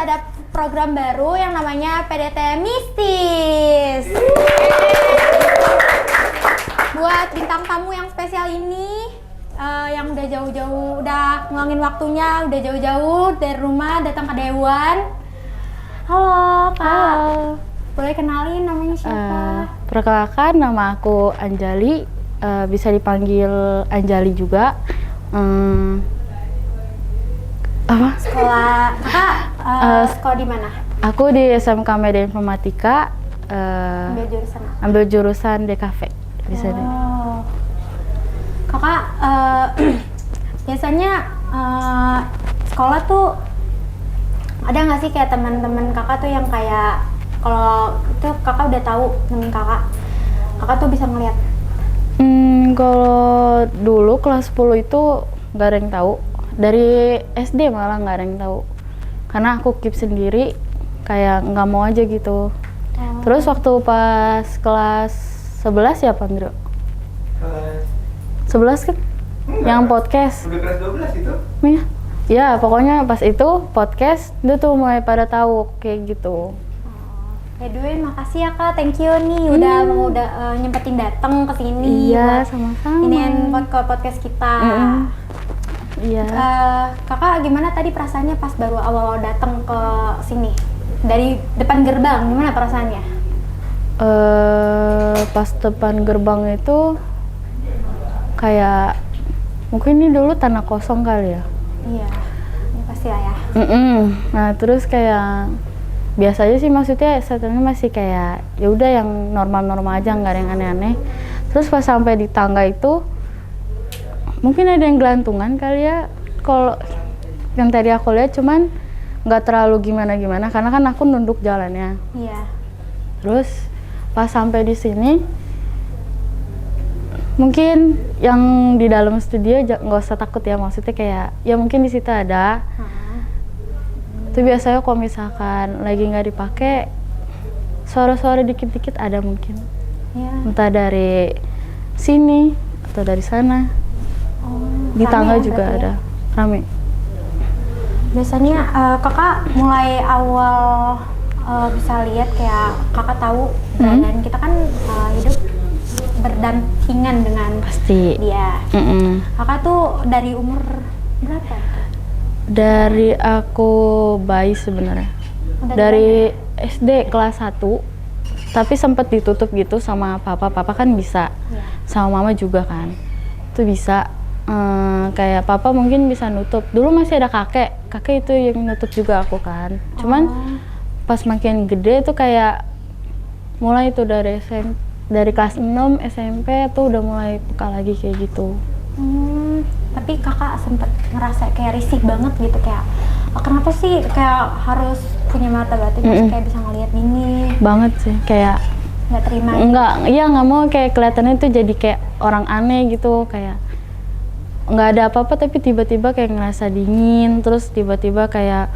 ada program baru yang namanya PDT Mistis. Buat bintang tamu yang spesial ini, yang udah jauh-jauh, udah ngulangin waktunya, udah jauh-jauh dari rumah datang ke Dewan. Halo Kak. Halo. Boleh kenalin namanya siapa? Perkenalkan, nama aku Anjali, bisa dipanggil Anjali juga. Apa? Sekolah Kakak sekolah di mana? Aku di SMK Media Informatika, Ambil jurusan apa? ambil jurusan DKV di sana. Oh. Kakak biasanya sekolah tuh ada nggak sih kayak teman-teman kakak tuh yang kayak kalau itu kakak udah tahu temen kakak tuh bisa ngeliat? Kalau dulu kelas 10 itu nggak ada yang tahu. Dari SD malah nggak ada yang tahu. Karena aku keep sendiri, kayak nggak mau aja gitu. Terus waktu pas kelas 11 ya Pandro? 11 kan? Yang podcast. Udah kelas 12 itu? Iya. Ya, pokoknya pas itu podcast, itu tuh mulai pada tahu kayak gitu. By the way, makasih ya Kak, thank you nih udah nyempetin datang ke sini. Iya, buat sama-sama. iniin podcast kita. Iya. Kakak gimana tadi perasaannya pas baru awal datang ke sini? Dari depan gerbang, gimana perasaannya? Pas depan gerbang itu kayak mungkin ini dulu tanah kosong kali ya. Iya, ya pasti lah ya. Nah terus kayak biasa aja sih, maksudnya setelahnya masih kayak ya udah yang normal-normal aja, nggak ada yang aneh-aneh. Terus pas sampai di tangga itu mungkin ada yang gelantungan kali ya. Kalau yang tadi aku lihat cuman nggak terlalu gimana-gimana karena kan aku nunduk jalannya. Iya. Terus pas sampai di sini mungkin yang di dalam studio nggak usah takut ya, maksudnya kayak ya mungkin di situ ada. Itu biasanya kalau misalkan lagi nggak dipakai, suara-suara dikit-dikit ada mungkin. Iya. Entah dari sini atau dari sana. Di tangga ya, juga berarti ada. ya? Rame. Biasanya kakak mulai awal bisa lihat kayak kakak tahu dan kita kan hidup berdampingan dengan Pasti. dia. Kakak tuh dari umur berapa? Dari aku bayi sebenarnya. Dari SD kelas 1. Tapi sempat ditutup gitu sama papa. Papa kan bisa. Iya. Sama mama juga kan. Itu bisa. Kayak papa mungkin bisa nutup. Dulu masih ada kakek. Kakek itu yang nutup juga aku kan. Cuman pas makin gede tuh kayak mulai itu dari kelas 6 SMP tuh udah mulai peka lagi kayak gitu. Tapi kakak sempet ngerasa kayak risih banget gitu, kayak kenapa sih kayak harus punya mata batin kayak bisa ngelihat gini? Banget sih, kayak Nggak terima? nggak mau kayak kelihatannya tuh jadi kayak orang aneh gitu, kayak nggak ada apa-apa tapi tiba-tiba kayak ngerasa dingin, terus tiba-tiba kayak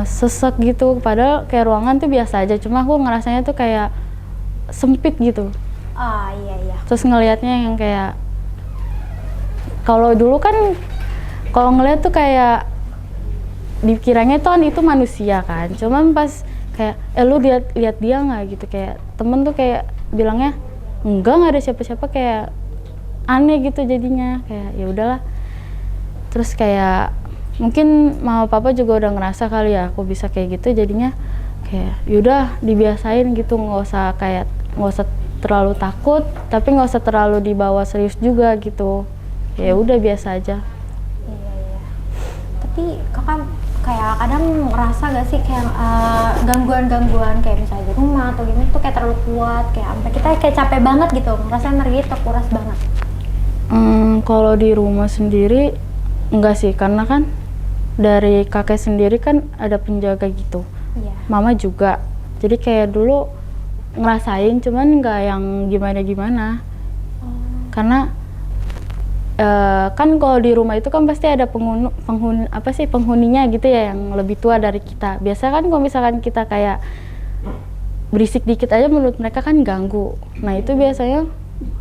sesek gitu, padahal kayak ruangan tuh biasa aja, cuma aku ngerasanya tuh kayak sempit gitu. Iya. Terus ngelihatnya yang kayak kalau dulu kan kalau ngelihat tuh kayak dikiranya tuh itu manusia kan, cuman pas kayak lu lihat dia nggak gitu, kayak temen tuh kayak bilangnya nggak ada siapa-siapa, kayak aneh gitu jadinya, kayak ya udahlah. Terus kayak mungkin mama papa juga udah ngerasa kali ya aku bisa kayak gitu, jadinya kayak yaudah dibiasain gitu, nggak usah terlalu takut tapi nggak usah terlalu dibawa serius juga gitu, ya udah biasa aja. Iya. Tapi kakak kayak kadang ngerasa gak sih kayak gangguan-gangguan kayak misalnya di rumah atau gimana tuh kayak terlalu kuat, kayak sampai kita kayak capek banget gitu, ngerasa energi terkuras banget? Kalau di rumah sendiri enggak sih, karena kan dari kakek sendiri kan ada penjaga gitu. Iya. Mama juga, jadi kayak dulu ngerasain, cuman nggak yang gimana-gimana. Karena kan kalau di rumah itu kan pasti ada penghuninya gitu ya, yang lebih tua dari kita. Biasa kan kalau misalkan kita kayak berisik dikit aja menurut mereka kan ganggu. Nah itu biasanya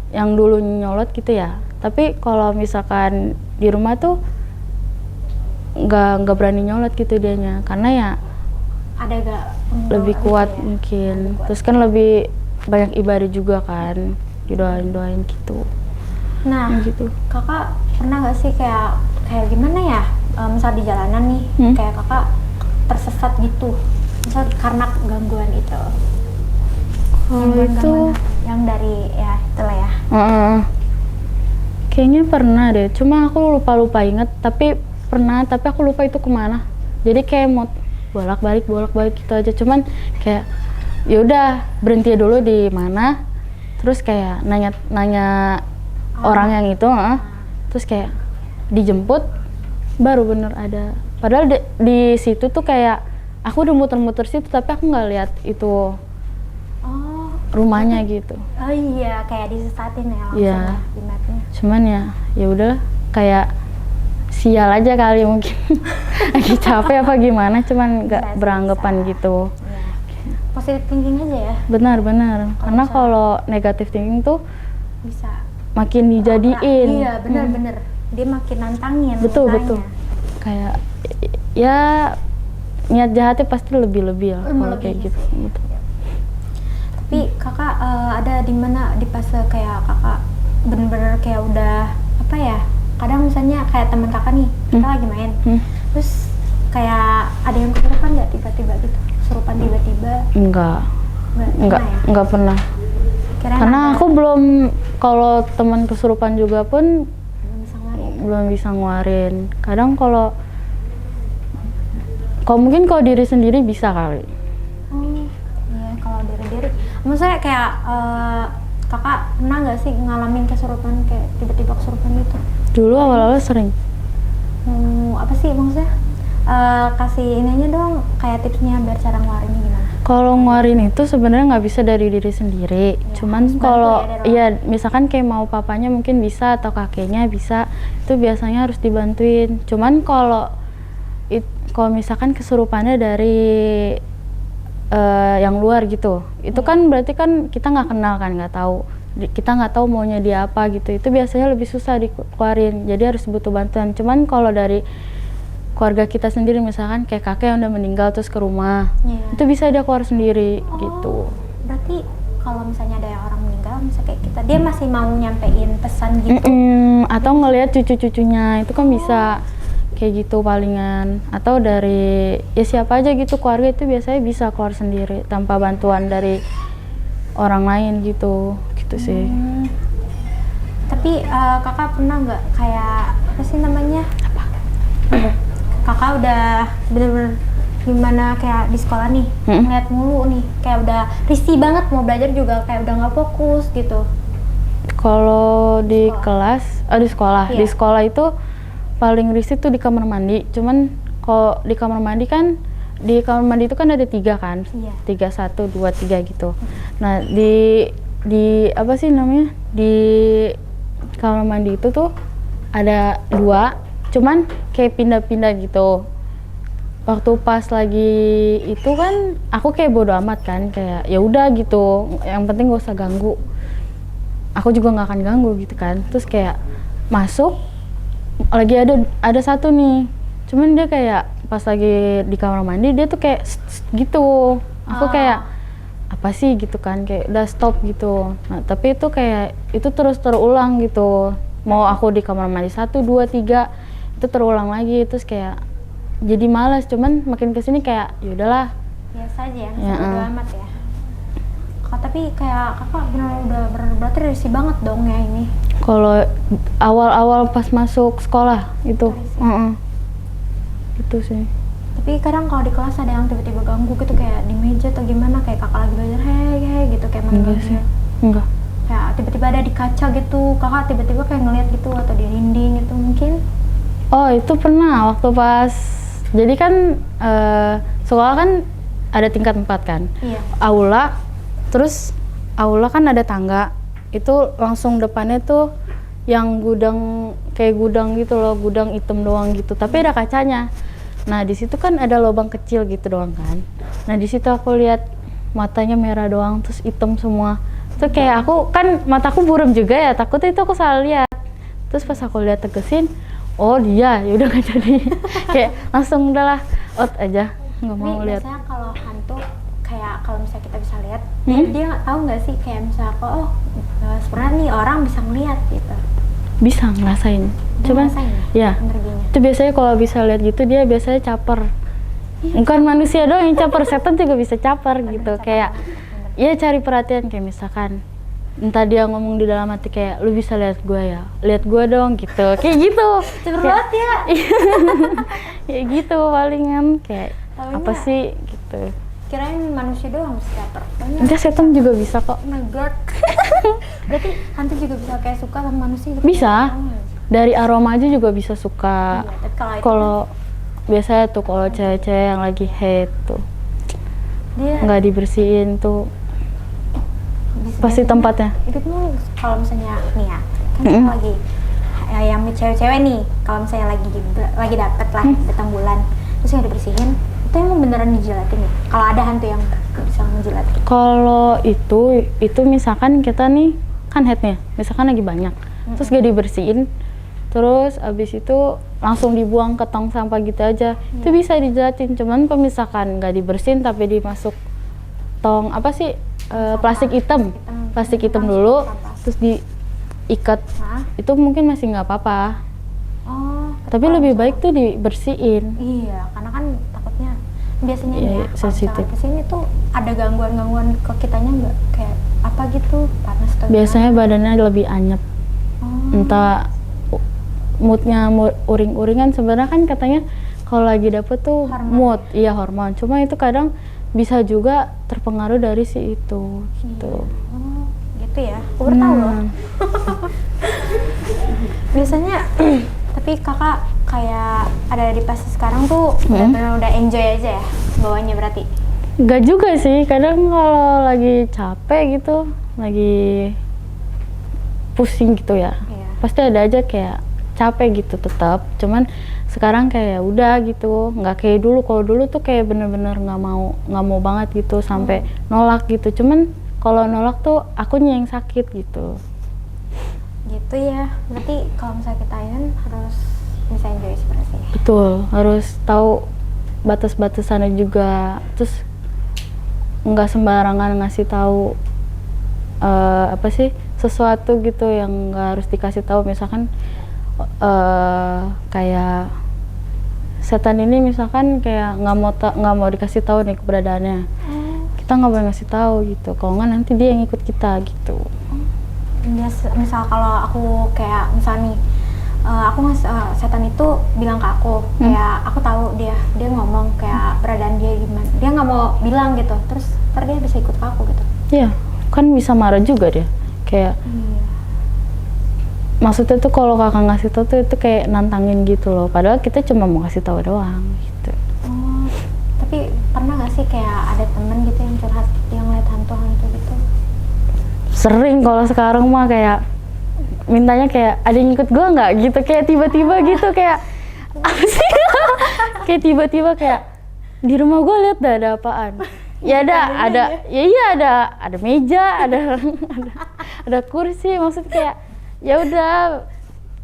yang dulu nyolot gitu ya. Tapi kalau misalkan di rumah tuh nggak berani nyolot gitu dianya, karena ya Ada gak lebih kuat mungkin. Terus kan lebih banyak ibadah juga kan, didoain gitu. Nah, Gitu. kakak pernah gak sih kayak gimana ya? Misal di jalanan nih, kayak kakak tersesat gitu, misal karena gangguan itu. Kalau itu Yang dari ya itulah ya. kayaknya pernah deh, cuma aku lupa inget. Tapi pernah, tapi aku lupa itu kemana. Jadi kayak mau bolak-balik gitu aja. Cuman kayak ya udah berhenti dulu di mana, terus kayak nanya orang yang itu, terus kayak dijemput, baru bener ada. Padahal di situ tuh kayak aku udah muter-muter situ, tapi aku nggak lihat itu Oh, rumahnya gitu. oh iya, kayak disesatin ya langsung Iya. ya di mapnya. Cuman ya udahlah, kayak sial aja kali mungkin. Lagi capek apa gimana, cuman nggak Bisa, beranggapan bisa. gitu. Iya. Positive thinking aja ya, Benar. Karena bisa. kalau negatif thinking tuh bisa. makin dijadiin. Iya, bener-bener. Dia makin nantangin. Betul. mintanya. Kayak ya niat jahatnya pasti lebih lah kalau kayak Melebihi gitu. sih. Betul. Tapi kakak ada di mana di fase kayak kakak bener-bener kayak udah apa ya? Kadang misalnya kayak teman kakak nih, kita lagi main, terus kayak ada yang kesurupan nggak tiba-tiba gitu? Kesurupan tiba-tiba? Enggak Nggak pernah ya? Kirain Karena ada, aku belum, kalau teman kesurupan juga pun belum bisa ngarin. belum bisa ngeluarin. Kadang kalau mungkin kalau diri sendiri bisa kali. Oh, iya kalau diri-diri. Maksudnya kayak kakak pernah nggak sih ngalamin kesurupan kayak tiba-tiba kesurupan gitu? Dulu awal-awal sering. Apa sih maksudnya? Kasih ininya dong kayak tipsnya biar cara ngeluarinnya gimana? Kalau ngeluarin itu sebenarnya nggak bisa dari diri sendiri. Cuman harus bantu kalau ya dari orang. ya misalkan kayak mau papanya mungkin bisa atau kakeknya bisa, itu biasanya harus dibantuin. Cuman kalau misalkan kesurupannya dari yang luar gitu, itu kan berarti kan kita nggak kenal kan, nggak tahu. Kita nggak tahu maunya dia apa gitu. Itu biasanya lebih susah dikeluarin. Jadi harus butuh bantuan. Cuman kalau dari keluarga kita sendiri, misalkan kayak kakek yang udah meninggal terus ke rumah, Iya. itu bisa dia keluar sendiri gitu. Berarti kalau misalnya ada yang orang meninggal, misalnya kayak kita, dia masih mau nyampein pesan gitu. Atau ngelihat cucu-cucunya, itu kan bisa kayak gitu palingan. Atau dari ya siapa aja gitu, keluarga itu biasanya bisa keluar sendiri tanpa bantuan dari orang lain gitu sih. Tapi kakak pernah nggak kayak apa sih namanya? Kakak udah bener-bener gimana kayak di sekolah nih, ngeliat mulu nih, kayak udah risih banget mau belajar juga kayak udah nggak fokus gitu. Kalau di sekolah, Iya. di sekolah itu paling risih tuh di kamar mandi. Cuman kalau di kamar mandi kan, di kamar mandi itu kan ada 3 kan, Iya. 3, 1, 2, 3 gitu. Nah di apa sih namanya, di kamar mandi itu tuh ada 2, cuman kayak pindah-pindah gitu. Waktu pas lagi itu kan aku kayak bodo amat kan, kayak ya udah gitu, yang penting gak usah ganggu. Aku juga nggak akan ganggu gitu kan. Terus kayak masuk, lagi ada satu nih, cuman dia kayak pas lagi di kamar mandi dia tuh kayak gitu. Aku kayak apa sih gitu kan, kayak udah stop gitu. Nah tapi itu kayak itu terus terulang gitu. Mau aku di kamar mandi 1, 2, 3 itu terulang lagi. Terus kayak jadi malas. Cuman makin kesini kayak ya udahlah. Biasa aja ya, Ya, bodo amat ya. Tapi kayak kakak udah berarti risih banget dong ya ini. Kalau awal-awal pas masuk sekolah itu, itu sih. Tapi kadang kalau di kelas ada yang tiba-tiba ganggu gitu kayak di meja atau gimana, kayak kakak lagi belajar hei gitu kayak Enggak sih, enggak. Kayak tiba-tiba ada di kaca gitu, kakak tiba-tiba kayak ngeliat gitu atau di dinding gitu mungkin. Oh itu pernah waktu pas, jadi kan sekolah kan ada tingkat 4 kan. Iya. Terus aula kan ada tangga, itu langsung depannya tuh yang gudang, kayak gudang gitu loh, gudang hitam doang gitu, tapi ada kacanya. Nah di situ kan ada lubang kecil gitu doang kan. Nah di situ aku lihat matanya merah doang, terus hitam semua. Terus kayak aku kan mataku buram juga ya, takutnya itu aku salah lihat. Terus pas aku lihat tegesin, oh dia ya udah nggak jadi. Kayak langsung udahlah out aja, nggak mau Tapi lihat. biasanya kalau hantu kayak kalau misalnya kita bisa lihat, dia tahu nggak sih kayak misalnya sebenarnya nih orang bisa ngeliat gitu. Bisa ngerasain, Dia cuman ngerasain ya energinya. itu biasanya kalau bisa lihat gitu dia biasanya caper. Bukan manusia doang yang caper, setan juga bisa caper gitu. Caper Kayak banget. ya cari perhatian, kayak misalkan entah dia ngomong di dalam hati kayak lu bisa lihat gue ya, lihat gue dong gitu, kayak gitu. Caper Kayak- banget ya. kayak gitu palingan kayak Taunya- apa sih gitu. Kirain manusia doang bisa caper. Taunya, Enggak, setan juga bisa kok. oh my god. Berarti hantu juga bisa kayak suka sama manusia gitu? Bisa. Oh, Dari aroma aja juga bisa suka. iya, tapi kalau itu Kalau biasanya tuh kalau cewek-cewek yang lagi hate tuh dia nggak dibersihin tuh pasti biasanya tempatnya. itu tuh kalau misalnya nih ya kan Mm-mm. kita lagi yang cewek-cewek nih kalau misalnya lagi dapet lah datang bulan terus nggak dibersihin itu emang beneran dijilatin ya kalau ada hantu yang bisa menjilat gitu. Kalau itu misalkan kita nih kan headnya, misalkan lagi banyak, terus gak dibersihin, terus abis itu langsung dibuang ke tong sampah gitu aja, itu bisa dijelatin. Cuman kalau misalkan nggak dibersihin tapi dimasuk tong apa sih plastik hitam dulu, Sampah. terus diikat, Hah? itu mungkin masih nggak apa-apa. Oh Tapi kalau lebih misalnya- baik tuh dibersihin. iya karena kan takutnya biasanya Iya, nih ya iya, kalau sensitif. misalnya kesini tuh ada gangguan ke kitanya nggak kayak apa gitu panas atau Biasanya gimana? badannya lebih anyep, Oh. entah moodnya uring-uringan. Sebenarnya kan katanya kalau lagi dapet tuh Hormon. iya hormon, cuma itu kadang bisa juga terpengaruh dari si itu gitu. Oh, gitu ya. Aku baru tahu loh. Nah, Biasanya tapi kakak kayak ada di pas sekarang tuh benar-benar udah enjoy aja ya bawanya berarti. nggak juga sih, kadang kalau lagi capek gitu, lagi pusing gitu ya, Iya. pasti ada aja kayak capek gitu tetap. Cuman sekarang kayak udah gitu, nggak kayak dulu. Kalau dulu tuh kayak bener-bener nggak mau banget gitu sampai nolak gitu. Cuman kalau nolak tuh akunya yang sakit gitu. Gitu ya. Berarti kalau misalnya kita ini harus bisa enjoy sebenarnya. Betul, harus tahu batas-batasannya juga. Terus nggak sembarangan ngasih tahu apa sih sesuatu gitu yang nggak harus dikasih tahu. Misalkan kayak setan ini misalkan kayak nggak mau dikasih tahu nih keberadaannya, kita nggak boleh ngasih tahu gitu. Kalau nggak nanti dia yang ikut kita gitu. Misal kalau aku kayak misal nih aku setan itu bilang ke aku kayak aku tahu dia ngomong kayak beradaan dia gimana, dia nggak mau bilang gitu, terus ntar dia bisa ikut ke aku gitu. Iya, kan bisa marah juga dia. Kayak Iya. maksudnya tuh kalau kakak ngasih tahu tuh itu kayak nantangin gitu loh. Padahal kita cuma mau kasih tahu doang gitu. Oh, tapi pernah gak sih kayak ada temen gitu yang curhat yang lihat hantu-hantu gitu? Sering kalau sekarang mah kayak mintanya kayak ada yang ikut gua nggak gitu, kayak tiba-tiba gitu kayak apa sih? Kayak tiba-tiba kayak di rumah gua lihat ada apaan. Ya ada ya iya ada meja, ada kursi, maksud kayak ya udah.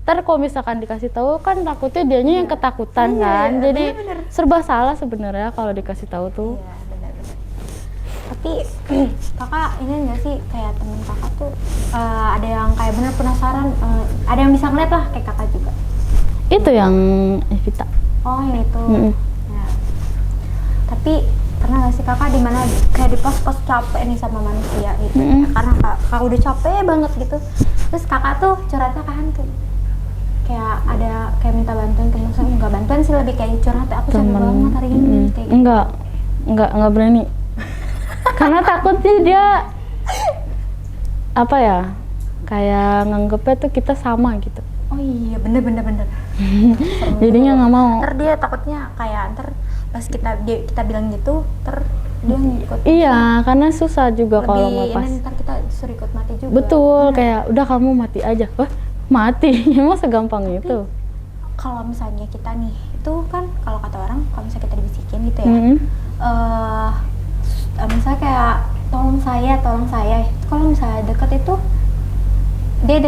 Ntar kalau misalkan dikasih tahu kan takutnya dianya yang ketakutan kan. Jadi bener-bener. serba salah sebenarnya kalau dikasih tahu tuh. Iya, benar-benar. Tapi kakak ini enggak sih kayak temen kakak tuh ada yang kayak bener penasaran, ada yang bisa ngeliat lah kayak kakak juga. Itu yang Evita. Oh yang itu. Mm-mm. Ya. Tapi pernah gak sih kakak di mana kayak di pos-pos capek nih sama manusia gitu ya? Karena kakak udah capek banget gitu, terus kakak tuh curhatnya ke hantu, kayak ada kayak minta bantuan ke maksudnya nggak bantuan sih, lebih kayak curhat aku capek banget hari ini kayak gitu. Enggak berani. Karena takutnya dia apa ya, kayak nganggepnya tuh kita sama gitu. Oh iya bener. Jadinya nggak mau. Ntar dia takutnya kayak ntar pas kita bilang gitu, ntar dia ngikut. Iya, karena susah juga kalau Lebih ngelepas. ini ntar kita disuruh ikut mati juga. Betul, kayak udah kamu mati aja. Wah, mati? Emang segampang itu? Kalau misalnya kita nih, itu kan kalau kata orang, kalau misalnya kita dibisikin gitu ya, Mm-mm. misalnya kayak tolong saya, kalau misalnya deket itu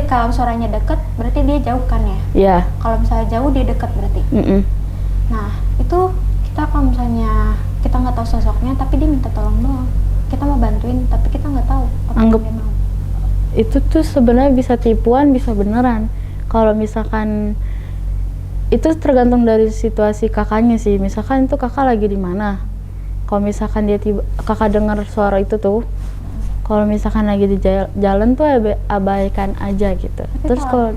kalau suaranya deket berarti dia jauh kan ya? Iya. Kalau misalnya jauh dia deket berarti. Nah itu kita kalau misalnya kita nggak tahu sosoknya tapi dia minta tolong doang, kita mau bantuin tapi kita nggak tahu apa yang Anggap dia mau. itu tuh sebenarnya bisa tipuan, bisa beneran. Kalau misalkan itu tergantung dari situasi kakaknya sih. Misalkan itu kakak lagi di mana. Kalau misalkan kakak dengar suara itu tuh, kalau misalkan lagi di jalan tuh abaikan aja gitu. Tapi Terus kalau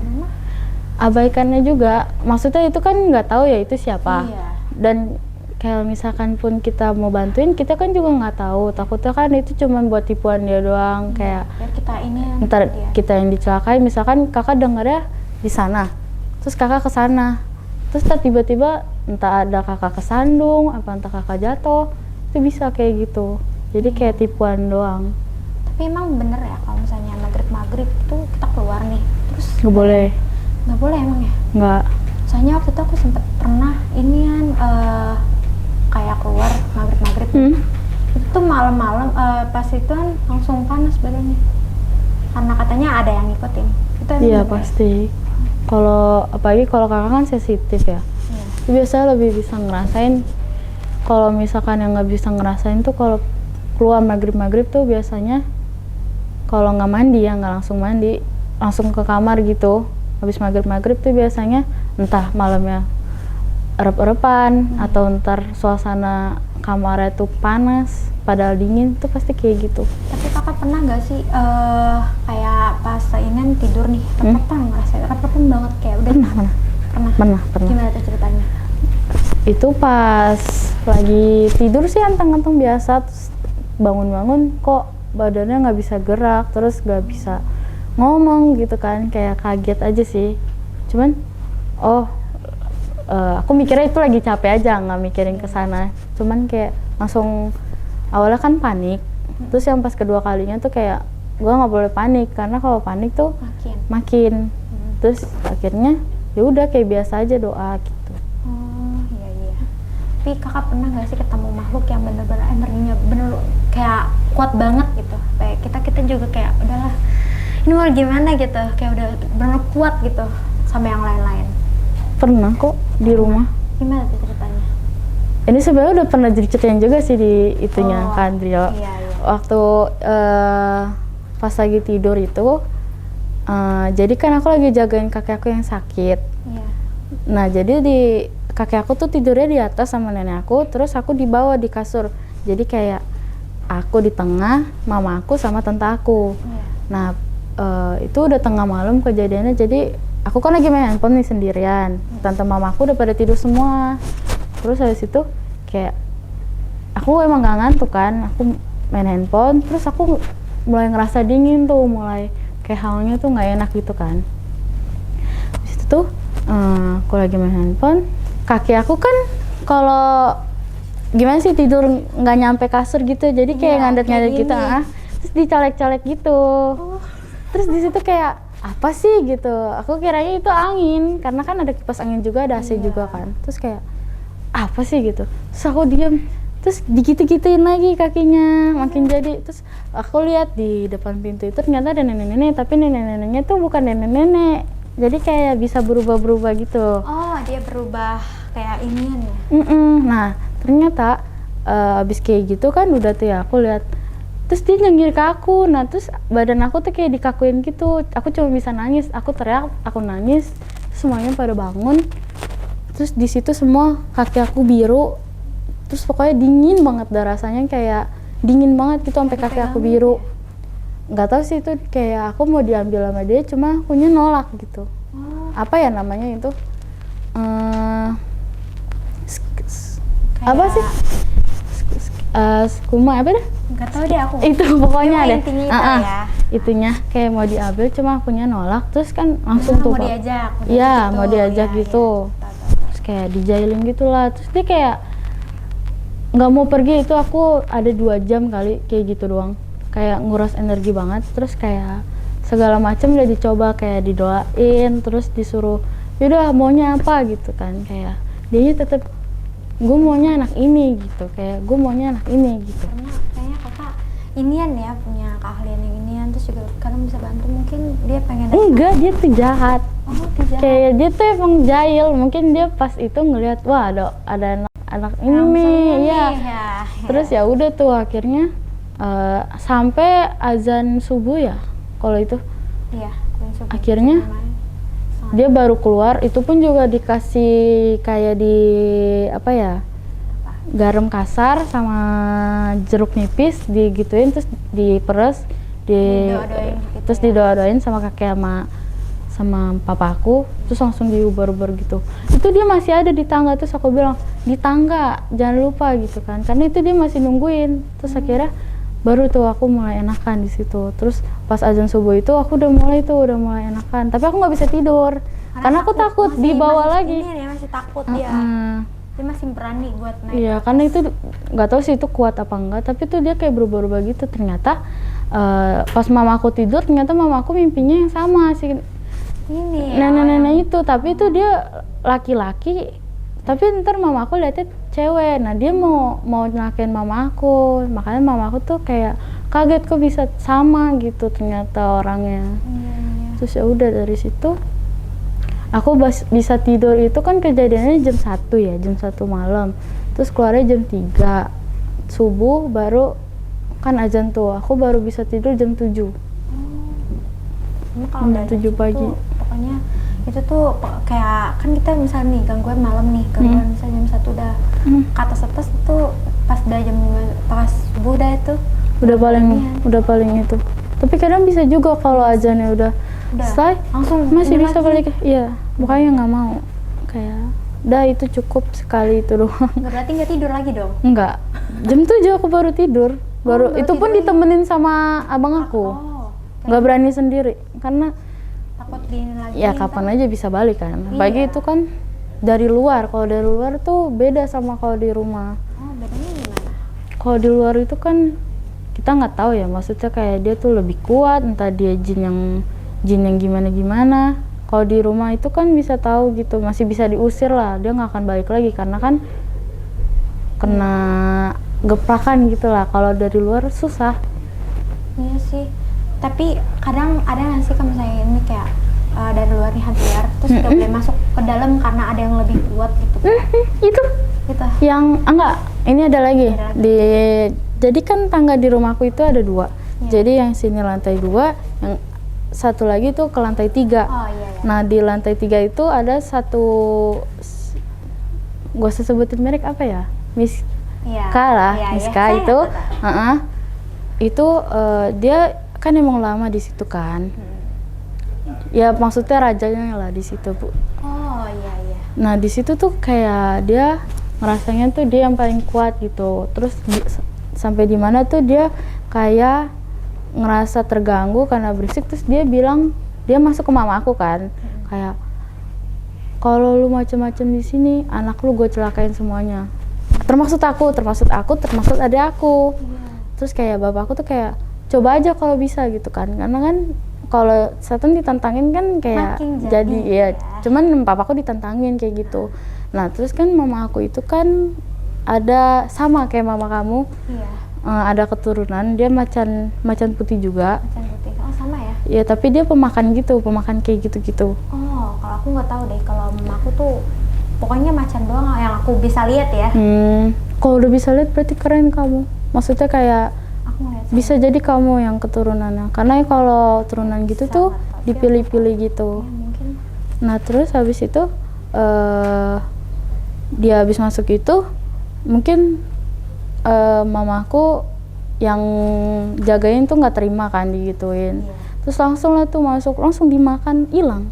abaikannya juga, maksudnya itu kan nggak tahu ya itu siapa. Iya. Dan kayak misalkan pun kita mau bantuin, kita kan juga nggak tahu. Takutnya kan itu cuma buat tipuan dia doang, kayak biar kita ini ntar dia. kita yang dicelakai. Misalkan kakak dengarnya di sana, terus kakak ke sana, terus tiba-tiba entah ada kakak kesandung, apa entah kakak jatuh, itu bisa kayak gitu. Jadi kayak tipuan doang. Tapi emang bener ya kalau misalnya maghrib itu kita keluar nih, terus Nggak boleh. nggak boleh emang ya? Nggak. Soalnya waktu itu aku sempet pernah inian kayak keluar maghrib itu tuh malam-malam pas itu kan langsung panas badannya karena katanya ada yang ngikutin. Itu emang Iya bener ya? pasti. Kalau apalagi kalau kakak kan sensitif ya. Iya. Biasanya lebih bisa ngerasain. Kalau misalkan yang nggak bisa ngerasain tuh kalau keluar maghrib tuh biasanya kalau nggak mandi ya, nggak langsung mandi, langsung ke kamar gitu. Habis maghrib tuh biasanya entah malamnya erep-erepan atau ntar suasana kamarnya tuh panas padahal dingin, tuh pasti kayak gitu. Tapi kakak pernah nggak sih kayak pas ini tidur nih rep-repan ngerasain rep-repan banget kayak udah pernah. Gimana tuh ceritanya? Itu pas lagi tidur sih anteng-anteng biasa, terus bangun-bangun kok badannya nggak bisa gerak, terus nggak bisa ngomong gitu kan, kayak kaget aja sih. Cuman aku mikirnya itu lagi capek aja, nggak mikirin ke sana. Cuman kayak langsung awalnya kan panik, terus yang pas kedua kalinya tuh kayak gue nggak boleh panik karena kalau panik tuh makin. Terus akhirnya ya udah kayak biasa aja doa gitu. Oh iya. Tapi kakak pernah nggak sih ketemu makhluk yang bener-bener energinya bener kayak kuat banget gitu? Kayak kita juga kayak udahlah ini mau gimana gitu, kayak udah bener kuat gitu sama yang lain-lain. Pernah kok di rumah. Gimana tuh ceritanya? Ini sebenarnya udah pernah diceritain juga sih di itunya kan Rio. Iya. Waktu pas lagi tidur itu, jadi kan aku lagi jagain kakek aku yang sakit. Iya. Nah jadi kakek aku tuh tidurnya di atas sama nenek aku, terus aku di bawah di kasur. Jadi kayak aku di tengah, mama aku sama tante aku. Iya. Nah itu udah tengah malam kejadiannya, jadi aku kan lagi main handphone nih sendirian. Tante mama aku udah pada tidur semua. Terus habis itu kayak aku emang gak ngantuk kan, aku main handphone, terus aku mulai ngerasa dingin tuh, mulai kayak hawanya tuh nggak enak gitu kan. Habis itu tuh aku lagi main handphone, kaki aku kan kalau gimana sih tidur nggak nyampe kasur gitu, jadi kayak ngadet-ngadet gitu, terus dicolek-colek gitu. Terus di situ kayak apa sih gitu, aku kiranya itu angin karena kan ada kipas angin juga, ada AC juga kan. Terus kayak apa sih gitu, terus aku diem, terus digitu-gituin lagi kakinya makin jadi. Terus aku lihat di depan pintu itu ternyata ada nenek-nenek, tapi nenek-neneknya tuh bukan nenek-nenek, jadi kayak bisa berubah-berubah gitu. Oh dia berubah kayak inian ya? Nah ternyata abis kayak gitu kan udah tuh ya aku lihat, terus dia nyengir ke aku. Nah terus badan aku tuh kayak dikakuin gitu, aku cuma bisa nangis, aku teriak, aku nangis, semuanya pada bangun. Terus di situ semua kaki aku biru, terus pokoknya dingin banget dah rasanya, kayak dingin banget gitu sampai kaki aku biru. Nggak tahu sih itu kayak aku mau diambil sama dia, cuma akunya nolak gitu. Apa ya namanya itu? Apa sih? Skuma apa dah? Nggak tahu deh aku. Itu pokoknya ada. Intinya itu ya. Itunya kayak mau diambil, cuma akunya nolak. Terus kan langsung tuh mau diajak. Iya mau diajak ya, gitu. Ya. Terus kayak dijailin gitulah. Terus dia kayak nggak mau pergi. Itu aku ada 2 jam kali kayak gitu doang, kayak nguras energi banget. Terus kayak segala macam udah dicoba, kayak didoain, terus disuruh yaudah maunya apa gitu kan, kayak dia tetap gue maunya anak ini gitu, kayak gue maunya anak ini gitu. Karena kayaknya kakak inian ya, punya keahlian yang inian, terus juga kadang bisa bantu, mungkin dia pengen Enggak, dia tuh jahat. oh tidak Kayak dia tuh emang jahil. Mungkin dia pas itu ngelihat wah ada anak ini nih, ya. Terus ya udah tuh akhirnya sampai azan subuh ya. Kalau itu iya, akhirnya dia baru keluar, itu pun juga dikasih kayak di apa ya, garam kasar sama jeruk nipis digituin, terus diperes Didoa-doain gitu terus ya. didoa-doain sama kakek sama papaku, terus langsung diubar-ubar gitu. Itu dia masih ada di tangga, terus aku bilang di tangga jangan lupa gitu kan, karena itu dia masih nungguin. Terus akhirnya baru tuh aku mulai enakan di situ. Terus pas azan subuh itu aku udah mulai enakan, tapi aku nggak bisa tidur karena aku takut dibawa lagi. Ini ya, masih takut Heeh. dia masih berani buat naik. Iya, karena itu nggak tahu sih itu kuat apa enggak, tapi tuh dia kayak berubah-ubah gitu. Ternyata pas mama aku tidur, ternyata mama aku mimpinya yang sama sih Ini ya, nenek-nenek itu, tapi itu dia laki-laki, tapi ntar mama aku lihatnya cewek. Nah dia mau nyelakain mama aku, makanya mama aku tuh kayak kaget kok bisa sama gitu ternyata orangnya. Iya. Terus ya udah dari situ aku bisa tidur. Itu kan kejadiannya jam 1 ya, jam 1 malam. Terus keluarnya jam 3 subuh, baru kan azan tuh, aku baru bisa tidur jam 7. Ini kalau Jam udah 7 jam pagi. segitu, pokoknya itu tuh kayak kan kita misalnya nih gangguan malam nih, gangguan misalnya jam 1 udah ke atas itu pas udah jam pas subuh udah itu udah paling itu. Tapi kadang bisa juga kalau azannya udah selesai langsung masih tidur bisa lagi. balik. Iya, makanya nggak mau kayak udah itu cukup sekali itu doang. Berarti nggak tidur lagi dong? Enggak, jam 7 aku baru tidur. Baru baru itu pun tidur ditemenin sama abang aku. Nggak berani sendiri karena takut gini lagi. ya kapan aja bisa balik kan. Iya. Pagi itu kan dari luar. Kalau dari luar tuh beda sama kalau di rumah. Oh, bedanya gimana? Kalau di luar itu kan kita nggak tahu ya, maksudnya kayak dia tuh lebih kuat, entah dia jin yang gimana. Kalau di rumah itu kan bisa tahu gitu, masih bisa diusir lah, dia nggak akan balik lagi karena kan kena geprakan gitu lah. Kalau dari luar susah. Iya sih. Tapi kadang ada nggak sih kalau misalnya ini kayak dari luar nih hantu liar, terus udah boleh masuk ke dalam karena ada yang lebih kuat gitu. Itu Gitu. yang enggak, ini ada lagi. Jadi kan tangga di rumahku itu ada 2. Iya. Jadi yang sini lantai 2, yang satu lagi tuh ke lantai 3. Oh iya. Nah di lantai 3 itu ada satu, gak usah sebutin merek apa ya, Miska lah, Miska Saya itu, tahu. itu dia kan emang lama di situ kan. Ya maksudnya rajanya lah di situ, Bu. Oh iya. Nah di situ tuh kayak dia ngerasanya tuh dia yang paling kuat gitu. Terus sampai di mana tuh dia kayak ngerasa terganggu karena berisik, terus dia bilang, dia masuk ke mama aku kan, kayak kalau lu macem-macem di sini anak lu gue celakain semuanya, termasuk adik aku. Terus kayak bapakku tuh kayak coba aja kalau bisa gitu kan, karena kan kalau setan ditantangin kan kayak Makin jadi ya, ya. cuman papaku ditantangin kayak gitu. Nah terus kan mama aku itu kan ada sama kayak mama kamu, Iya. ada keturunan, dia macan putih juga. Macan putih. Oh sama ya. Ya tapi dia pemakan kayak gitu-gitu. Oh kalau aku nggak tahu deh. Kalau mamaku tuh pokoknya macan doang yang aku bisa lihat ya. Kalau udah bisa lihat berarti keren kamu. Maksudnya kayak Aku ngeliat bisa jadi kamu yang keturunannya. Karena kalau turunan gitu tuh Sangat. dipilih-pilih gitu. Ya, mungkin. Nah terus habis itu dia habis masuk itu mungkin mamaku yang jagain tuh nggak terima kan digituin. Iya. Terus langsung lah tuh masuk, langsung dimakan, hilang.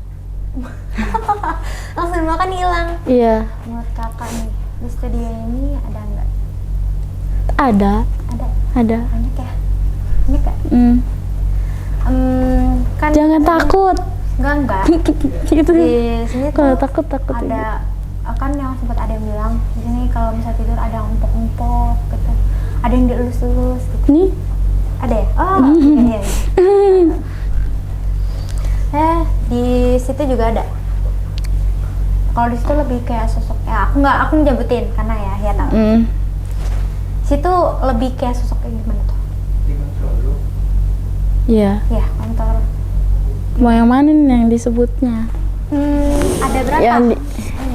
Langsung makan hilang. Iya, Menurut kakak nih di studio ini ada nggak? ada. Ada. Banyak ya. Banyak nggak? Kan Jangan takut. Enggak. Gitu. Di sini Kalau tuh takut ada kan yang sempat ada yang bilang di sini kalau misalnya tidur ada yang empuk-empuk gitu, ada yang dielus-elus gitu. Nih. Ada ya? Oh iya. Di situ juga ada. Kalau di situ lebih kayak sosok ya aku nyebutin karena ya tahu. Situ lebih kayak sosok kayak gimana tuh? Iya. Ya, kontrol. Mau yang mana nih yang disebutnya? Ada berapa? Yang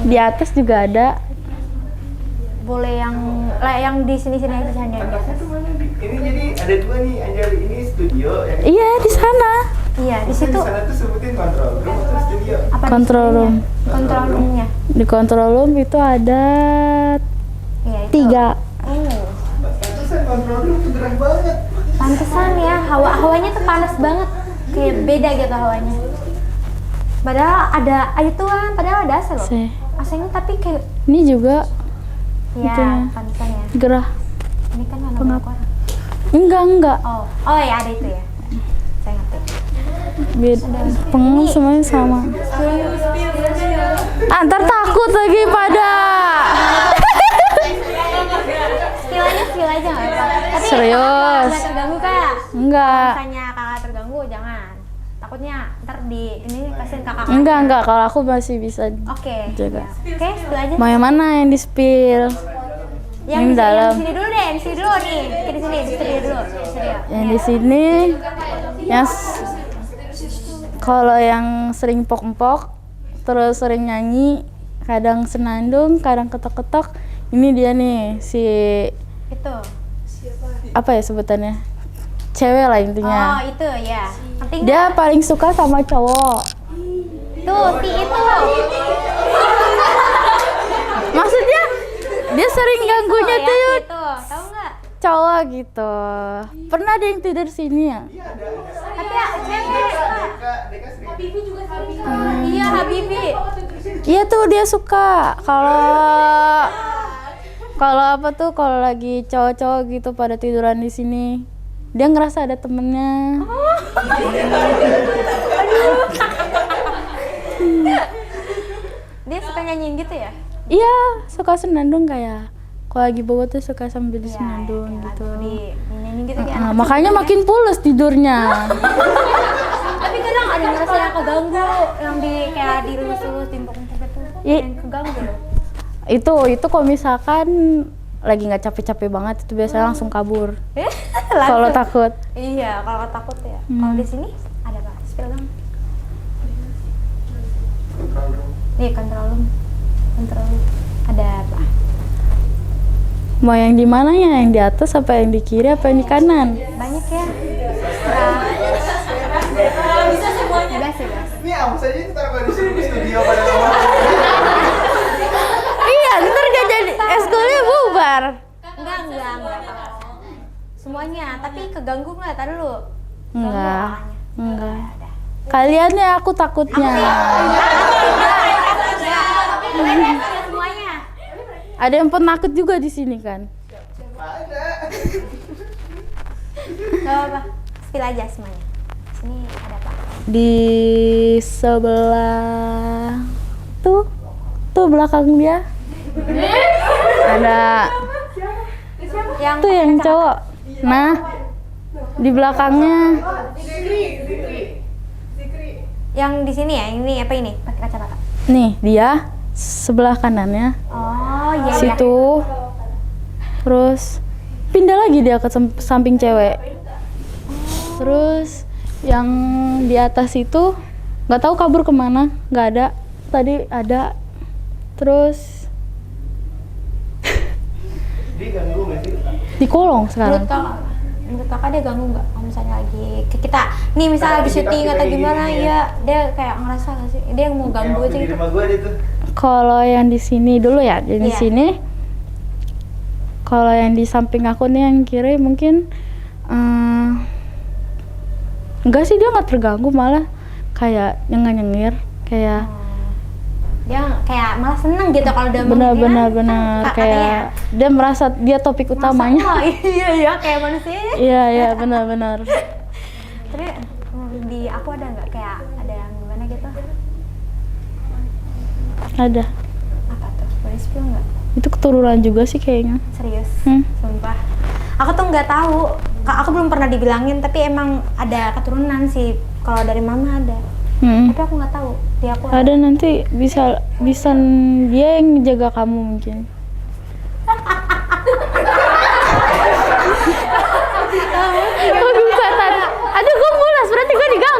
di atas juga ada. Boleh yang di sini-sini aja hanya di atas. Ini jadi ada dua nih, Anjali, ini studio yang Iya, di sana. Iya, di di situ. sana tuh sebutin kontrol room atau studio. Apa di Control sininya? room. Control roomnya. Di control room itu ada Iya, itu. 3. Pantesan kontrol room tuh gerah banget. Pantesan ya, hawanya tuh panas banget. Kayak beda gitu hawanya. Padahal ada itu kan, padahal ada AC loh. AC. AC-nya tapi kayak Ini juga ya, Itunya. pantesan ya. gerah. Ini kan warna Pengap. berapa? Enggak. Oh ya ada itu ya. Saya ngerti. Beda. Pengap semuanya sama. Ntar takut lagi pada. Skill aja nggak apa-apa. Tapi Serius? nggak terganggu kak. Enggak. Misalnya kakak terganggu jangan. Takutnya ntar di ini kasihin kakak. Enggak. Kalau aku masih bisa Oke. jaga. Oke, skill aja. Mau yang mana yang di spill? Yang Yang di dalam. sini dulu deh, di sini dulu nih. Di sini, di studio dulu. Di studio. Yang di sini, yang kalau yang sering pok-pok, terus sering nyanyi, kadang senandung, kadang ketok-ketok. Ini dia nih si Itu. apa ya sebutannya? Cewek lah Oh, intinya. itu ya. Ngerti nggak? Dia paling suka sama cowok. Tuh, si itu. Maksudnya dia sering ganggunya Oh, tuh ya, itu. Tahu nggak? cowok gitu. Pernah ada yang tidur sini ya? Tapi ya, cewek. Deka sering. Iya, Habibi. Iya tuh dia suka kalau apa tuh kalau lagi cowok-cowok gitu pada tiduran di sini dia ngerasa ada temennya. Dia suka nyanyiin gitu ya? Iya suka senandung kayak kalau lagi bawa tuh suka sambil Iya, senandung kayak gitu. lagu di nyanyiin gitu kayak Nah, anak makanya kecil makin pules tidurnya. gitu ya. Tapi kadang ada yang ngerasa yang keganggu, yang di kayak dilus-lus, timpuk-timpuk gitu. Iya. Yang keganggu loh. itu kalau misalkan lagi nggak capek-capek banget itu biasanya langsung kabur kalau Langsung. takut. Iya, kalau takut ya. Kalau di sini ada apa? Spill dong. Kontrol room. Nih, control room. Control room. Ada apa? Mau yang di mana ya? Yang di atas apa yang di kiri apa yang di kanan? Banyak ya. Bebas ya, Bas. Ini apa saja ntar kalau disuruh ke studio pada lama. Iya, ntar gak jadi eskulnya bubar. Enggak apa-apa. Semuanya, tapi keganggu nggak? Tadi dulu. Enggak. Kalian ya aku takutnya. Semuanya. Ada yang penakut juga di sini kan? Ada. Gak apa-apa. Spill aja semuanya. Sini ada apa? Di sebelah tuh belakang dia. Ada Yang tuh yang cowok. Nah, di belakangnya yang di sini ya, ini apa ini? Pakai kacamata. nih dia sebelah kanannya. Oh, iya iya. Situ. Terus pindah lagi dia ke samping cewek. Terus yang di atas itu nggak tahu kabur kemana, nggak ada. Tadi ada. Terus Dia ganggu nggak sih? di kolong sekarang. Menurut kakak dia ganggu nggak? Kalau misalnya lagi kita, nih misalnya lagi syuting Aktivitas atau kayak gimana gini, ya, dia kayak ngerasa nggak sih? Dia mau ganggu aja Di gitu. rumah gue ada tuh. Kalau yang di sini dulu ya, di Iya. sini. Kalau yang di samping aku nih yang kiri mungkin enggak sih, dia nggak terganggu, malah kayak nyengir kayak Dia kayak malah seneng gitu kalau udah benar katanya. kayak dia merasa dia topik utamanya. Masa? Iya ya, kayak manusia. Iya benar. Tapi di aku ada nggak kayak ada yang gimana gitu? Ada. Apa tuh? Boleh spill nggak? Itu keturunan juga sih kayaknya. Serius? Hmm. Sumpah. Aku tuh nggak tahu. Aku belum pernah dibilangin, tapi emang ada keturunan sih. Kalau dari mama ada. Tapi aku nggak tahu. Di aku Ada nanti bisa dia yang jaga kamu mungkin. Oh, bisa Tan. Aduh, gue mau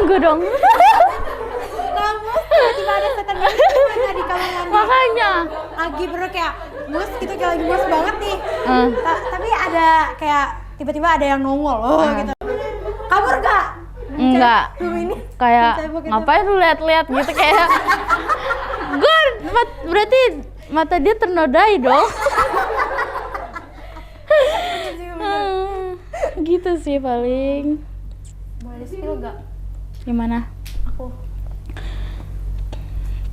ganggu dong. Kamu tiba-tiba ada setan gitu gimana di kamar mandi? Makanya. Lagi bener kayak mus gitu, kayak lagi mus banget nih. Tapi ada kayak tiba-tiba ada yang nongol gitu. Kabur gak? Enggak. Ini Kayak mencebok gitu. ngapain lu lihat-lihat gitu kayak. Gue berarti mata dia ternodai dong. Gitu sih paling. Boleh spill gak? Gimana? Aku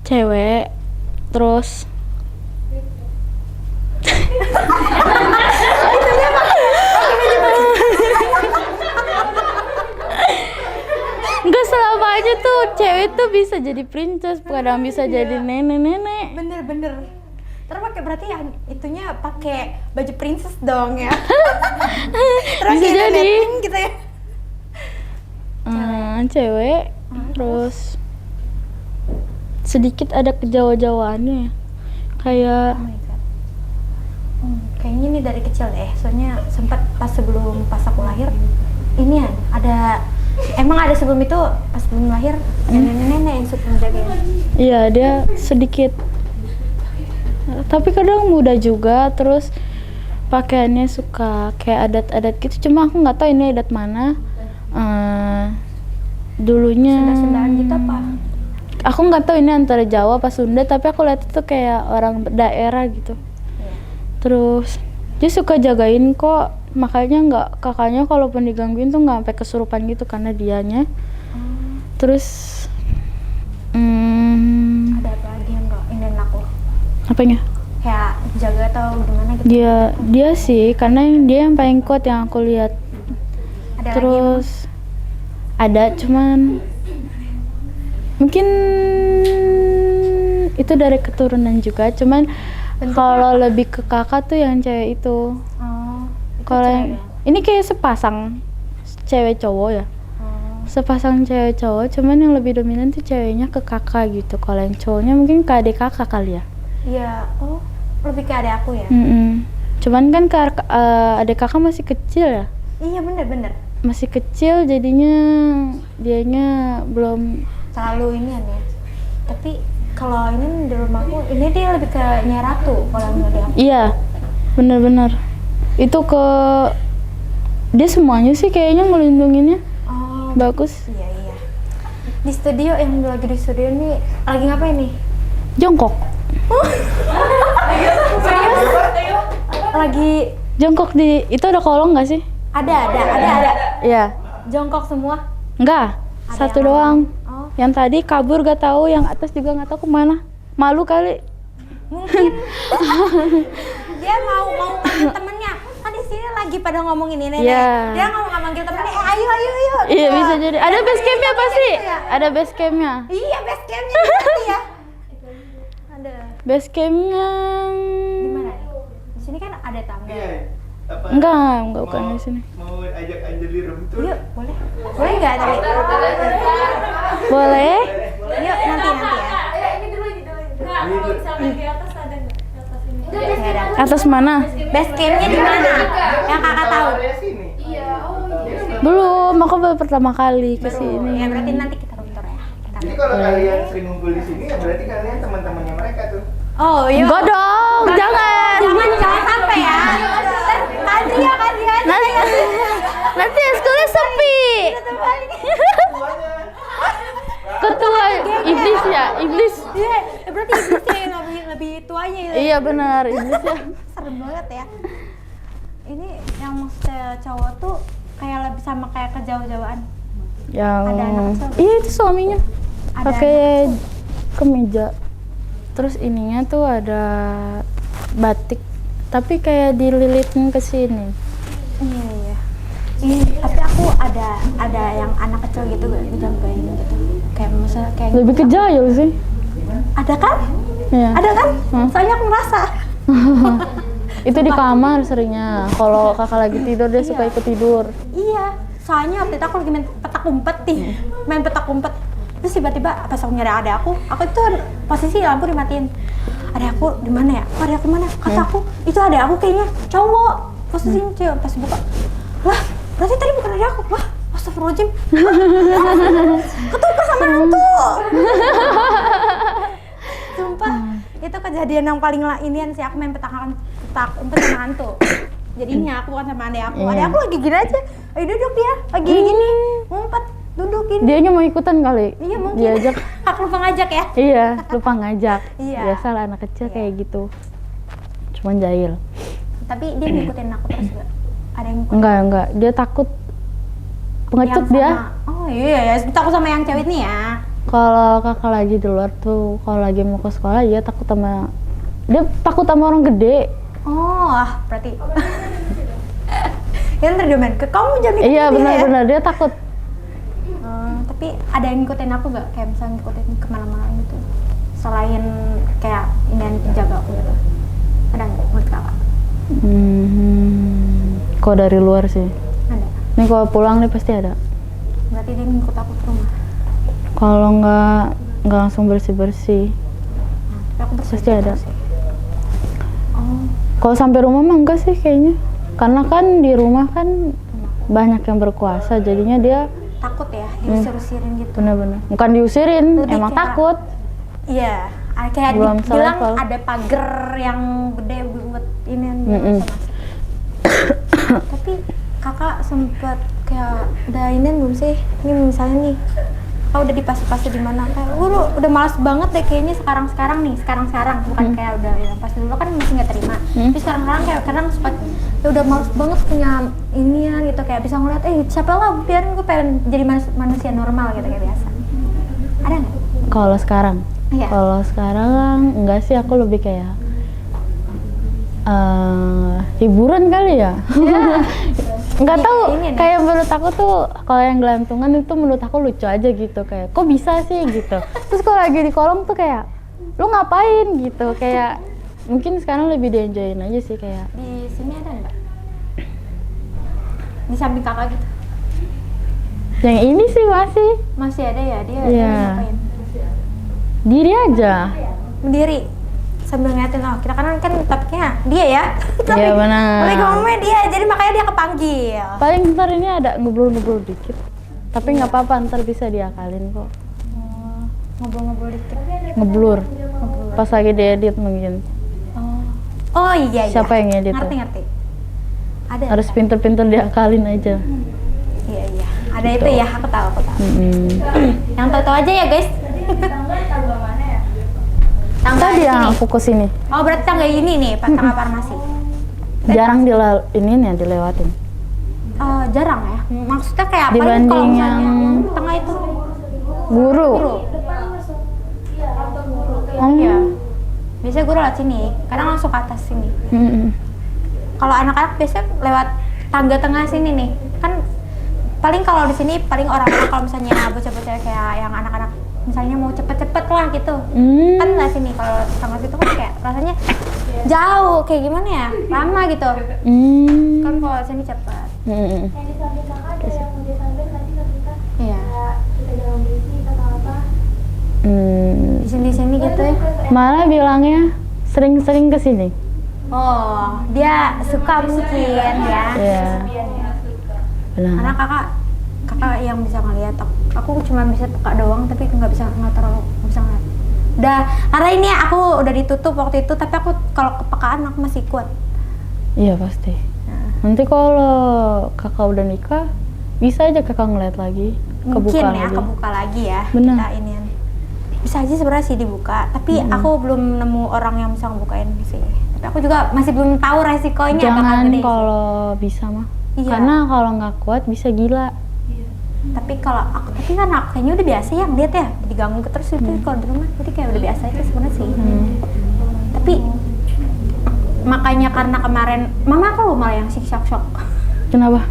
Cewek terus Enggak selamanya tuh cewek tuh bisa jadi princess, kadang bisa jadi nenek-nenek. bener. Terus pakai berarti yang itunya pakai baju princess dong ya. Terus Bisa kayak jadi. netting gitu ya. Cewek terus sedikit ada kejawa-jawaannya kayak Oh my god. Kayaknya ini dari kecil deh. Soalnya sempat pas aku lahir ini ya emang ada sebelum itu pas sebelum lahir nenek-nenek yang suka menjagain. iya dia sedikit tapi kadang muda juga, terus pakaiannya suka kayak adat-adat gitu, cuma aku nggak tahu ini adat mana. Dulunya Sunda-sundaan gitu apa? aku nggak tahu ini antara Jawa apa Sunda, tapi aku lihat itu kayak orang daerah gitu. Terus dia suka jagain kok, makanya kakaknya kalaupun digangguin tuh nggak sampai kesurupan gitu karena dianya. Terus Ada apa lagi yang nggak ingin aku? apanya? Kayak jaga atau gimana gitu? Dia sih karena dia yang paling kuat yang aku lihat. Ada Terus ada cuman mungkin itu dari keturunan juga, cuman kalau lebih ke kakak tuh yang cewek itu. lagi? Itu Kalau yang cewek. ini kayak sepasang cewek cowok ya. Sepasang cewek cowok, cuman yang lebih dominan tuh ceweknya ke kakak gitu. Kalau yang cowoknya mungkin ke adik kakak kali ya. Iya, lebih ke adek aku ya? Cuman kan adik kakak masih kecil ya. Iya bener. Masih kecil jadinya dianya belum. Selalu ini ya. Tapi kalau ini di rumahku, ini dia lebih ke Nyai Ratu kalau yang adek aku. Iya, bener-bener. Itu ke dia semuanya sih kayaknya ngelindunginnya. Oh, Bagus. iya. Di studio, yang lagi di studio nih, lagi ngapain nih? Jongkok. Lagi Jongkok di itu ada kolong nggak sih? ada. Iya. Jongkok semua? Enggak. Ada Satu yang doang. Oh. Yang tadi kabur gak tahu, yang atas juga nggak tahu kemana. Malu kali. Mungkin dia mau manggil temennya. Kan di sini lagi pada ngomongin ini. Iya. Dia ngomong manggil temennya, ayo. Iya bisa jadi. Ada base campnya pasti. Gitu ya? Ada base campnya. Iya, base campnya berarti ya. Ada. Base campnya. Di mana nih? Di sini kan ada tangga. Iya. Apa? Enggak bukan di sini. Mau ajak Anjali room tour? Yuk, boleh? Boleh nggak tapi? Boleh? Yuk, nanti ya. Nggak ada. Atas mana? Base campnya di mana? Yang kakak tahu. Area sini. Belum, aku baru pertama kali ke sini. Ya berarti nanti kita room tour ya. Jadi kalau kalian sering ngumpul di sini, ya berarti kalian teman-temannya mereka tuh. Oh iya. Enggak dong, jangan. Jangan sampai ya. Kadria. Nanti sekolahnya sepi. Ketua iblis ya, iblis. Iya, berarti iblisnya yang lebih tuanya ya. Iya benar, iblisnya. Serem banget ya. Ini yang maksudnya cowok tuh kayak lebih sama kayak kejauh-jauhan. Yang Ada anak kecil. iya itu suaminya Ada pakai kemeja. Terus ininya tuh ada batik, tapi kayak dililitin ke sini. Iya. Tapi aku ada yang anak kecil gitu gak dijagain gitu. Kayak misalnya kayak Lebih ke jahil sih. ada kan? Iya. Ada kan? Soalnya aku ngerasa. Itu di kamar seringnya. Kalau kakak lagi tidur dia suka ikut tidur. Iya. Soalnya waktu itu aku lagi main petak umpet nih. Main petak umpet. Terus tiba-tiba pas aku nyari adek aku itu posisi lampu dimatiin. Adek aku di mana ya? Adek aku mana? Kata aku, itu adek aku kayaknya cowok. Posisinya cewek. Pas buka. Lah, berarti tadi bukan adek aku. Wah, pas Astagfirullahaladzim. Ketoprak sama hantu. Sumpah, itu kejadian yang paling inian sih. Aku main petak umpet sama hantu. Jadinya aku bukan sama adek aku. Iya. Adek aku lagi gini aja. Ayo duduk dia. Lagi gini. Ngumpet, dudukin. Dianya mau ikutan kali. Iya mungkin. Diajak. Aku lupa ngajak ya. Iya, lupa ngajak. Iya. Biasalah anak kecil Iya. kayak gitu. Cuman jahil. Tapi dia ngikutin aku terus gak? Ada yang ngikutin? Enggak. Dia takut pengecut Yang dia. sama- Oh iya ya, takut sama yang cewek nih ya. Kalau kakak lagi di luar tuh, kalau lagi mau ke sekolah dia takut sama orang gede. Oh, berarti. Yang terdomen ke kamu jangan ikutin Iya dia ya. benar-benar dia takut. Tapi ada yang ngikutin aku gak? Kayak misalnya ngikutin kemana-mana gitu. Selain kayak ini yang jaga aku gitu. Ada nggak menurut kakak? Kalau dari luar sih. Ada. Nih kalau pulang nih pasti ada. Berarti dia ngikut aku ke rumah. Kalau nggak langsung bersih-bersih. Tapi aku bersih Pasti ada. sih. Oh, Kalau sampai rumah mah enggak sih kayaknya. Karena kan di rumah kan banyak yang berkuasa, jadinya dia takut ya diusir-usirin gitu. benar-benar bukan diusirin, Lebih emang kayak- takut. Iya, kayak Belum bilang selevel. ada pagar yang gede buat ini yang Mm-mm. Tapi kakak sempet kayak udah ini belum sih? Ini misalnya nih, kakak udah dipasi-pasi di mana? Kayak udah malas banget deh kayaknya sekarang bukan kayak udah ya pas dulu kan masih nggak terima. Tapi sekarang kayak kadang suka ya udah malas banget punya inian gitu kayak bisa ngeliat siapa lah biarin gue pengen jadi manusia normal gitu kayak biasa. Ada nggak? Kalau sekarang, Iya. kalau sekarang enggak sih, aku lebih kayak hiburan kali ya. Nggak tahu, Ini nih. kayak menurut aku tuh kalau yang gelantungan itu menurut aku lucu aja gitu, kayak kok bisa sih gitu. Terus kalau lagi di kolong tuh kayak lu ngapain gitu, kayak mungkin sekarang lebih di enjoyin aja sih kayak. Di sini ada nggak? Di samping kakak gitu? Yang ini sih Masih ada ya dia? Iya. Dia ngapain? diri aja. Berdiri sambil ngeliatin, oh kita kan topiknya dia ya. Iya, benar. Tapi ngomongnya dia, jadi makanya dia kepanggil. Paling ntar ini ada ngobrol-ngobrol dikit, tapi nggak apa-apa, ntar bisa diakalin kok. Oh, ngobrol-ngobrol dikit. Ngeblur pas lagi diedit mungkin. Oh iya. Siapa yang ngedit tuh? Ngerti. Ada. Harus pinter-pinter diakalin aja. Iya. Ada itu ya, aku tahu. Yang tahu-tahu aja ya guys. Tangga Tadi yang sini. aku kesini Oh berarti tangga ini nih, pas tangga farmasi. jarang dilewatin. Jarang ya. Maksudnya kayak paling Dibanding kalau misalnya yang- tengah itu Guru. Iya. Biasanya gue lewat sini, kadang langsung ke atas sini. Kalau anak-anak biasanya lewat tangga tengah sini nih. Kan paling kalau di sini paling orang-orang kalau misalnya bocah-bocah kayak yang anak-anak misalnya mau cepet-cepet lah gitu. Kan nggak sini, kalau tangga situ kan kayak rasanya jauh, kayak gimana ya? Lama gitu. Kan kalau sini cepet. Iya. Di sini gitu ya. Malah bilangnya sering-sering kesini. Oh, dia suka mungkin ya. Iya. Karena Benar. kakak yang bisa ngeliat, aku cuma bisa peka doang tapi nggak terlalu bisa ngeliat. Udah, karena ini aku udah ditutup waktu itu, tapi aku kalau kepekaan aku masih kuat. Iya pasti. Nanti kalau kakak udah nikah, bisa aja kakak ngeliat lagi. Mungkin Kebuka ya, lagi. kebuka lagi ya. Bener. Kita inian. Bisa aja sebenarnya sih dibuka, tapi aku belum nemu orang yang bisa ngebukain sih. Tapi aku juga masih belum tahu resikonya bakal Jangan gede sih. kalau bisa mah. Iya. Karena kalau nggak kuat bisa gila. Tapi kalau tapi kan aku kayaknya udah biasa ya ngeliat ya, diganggu terus itu kalau di rumah, jadi kayak udah biasa itu sebenarnya sih. Tapi makanya karena kemarin mama aku loh malah yang shock. Kenapa?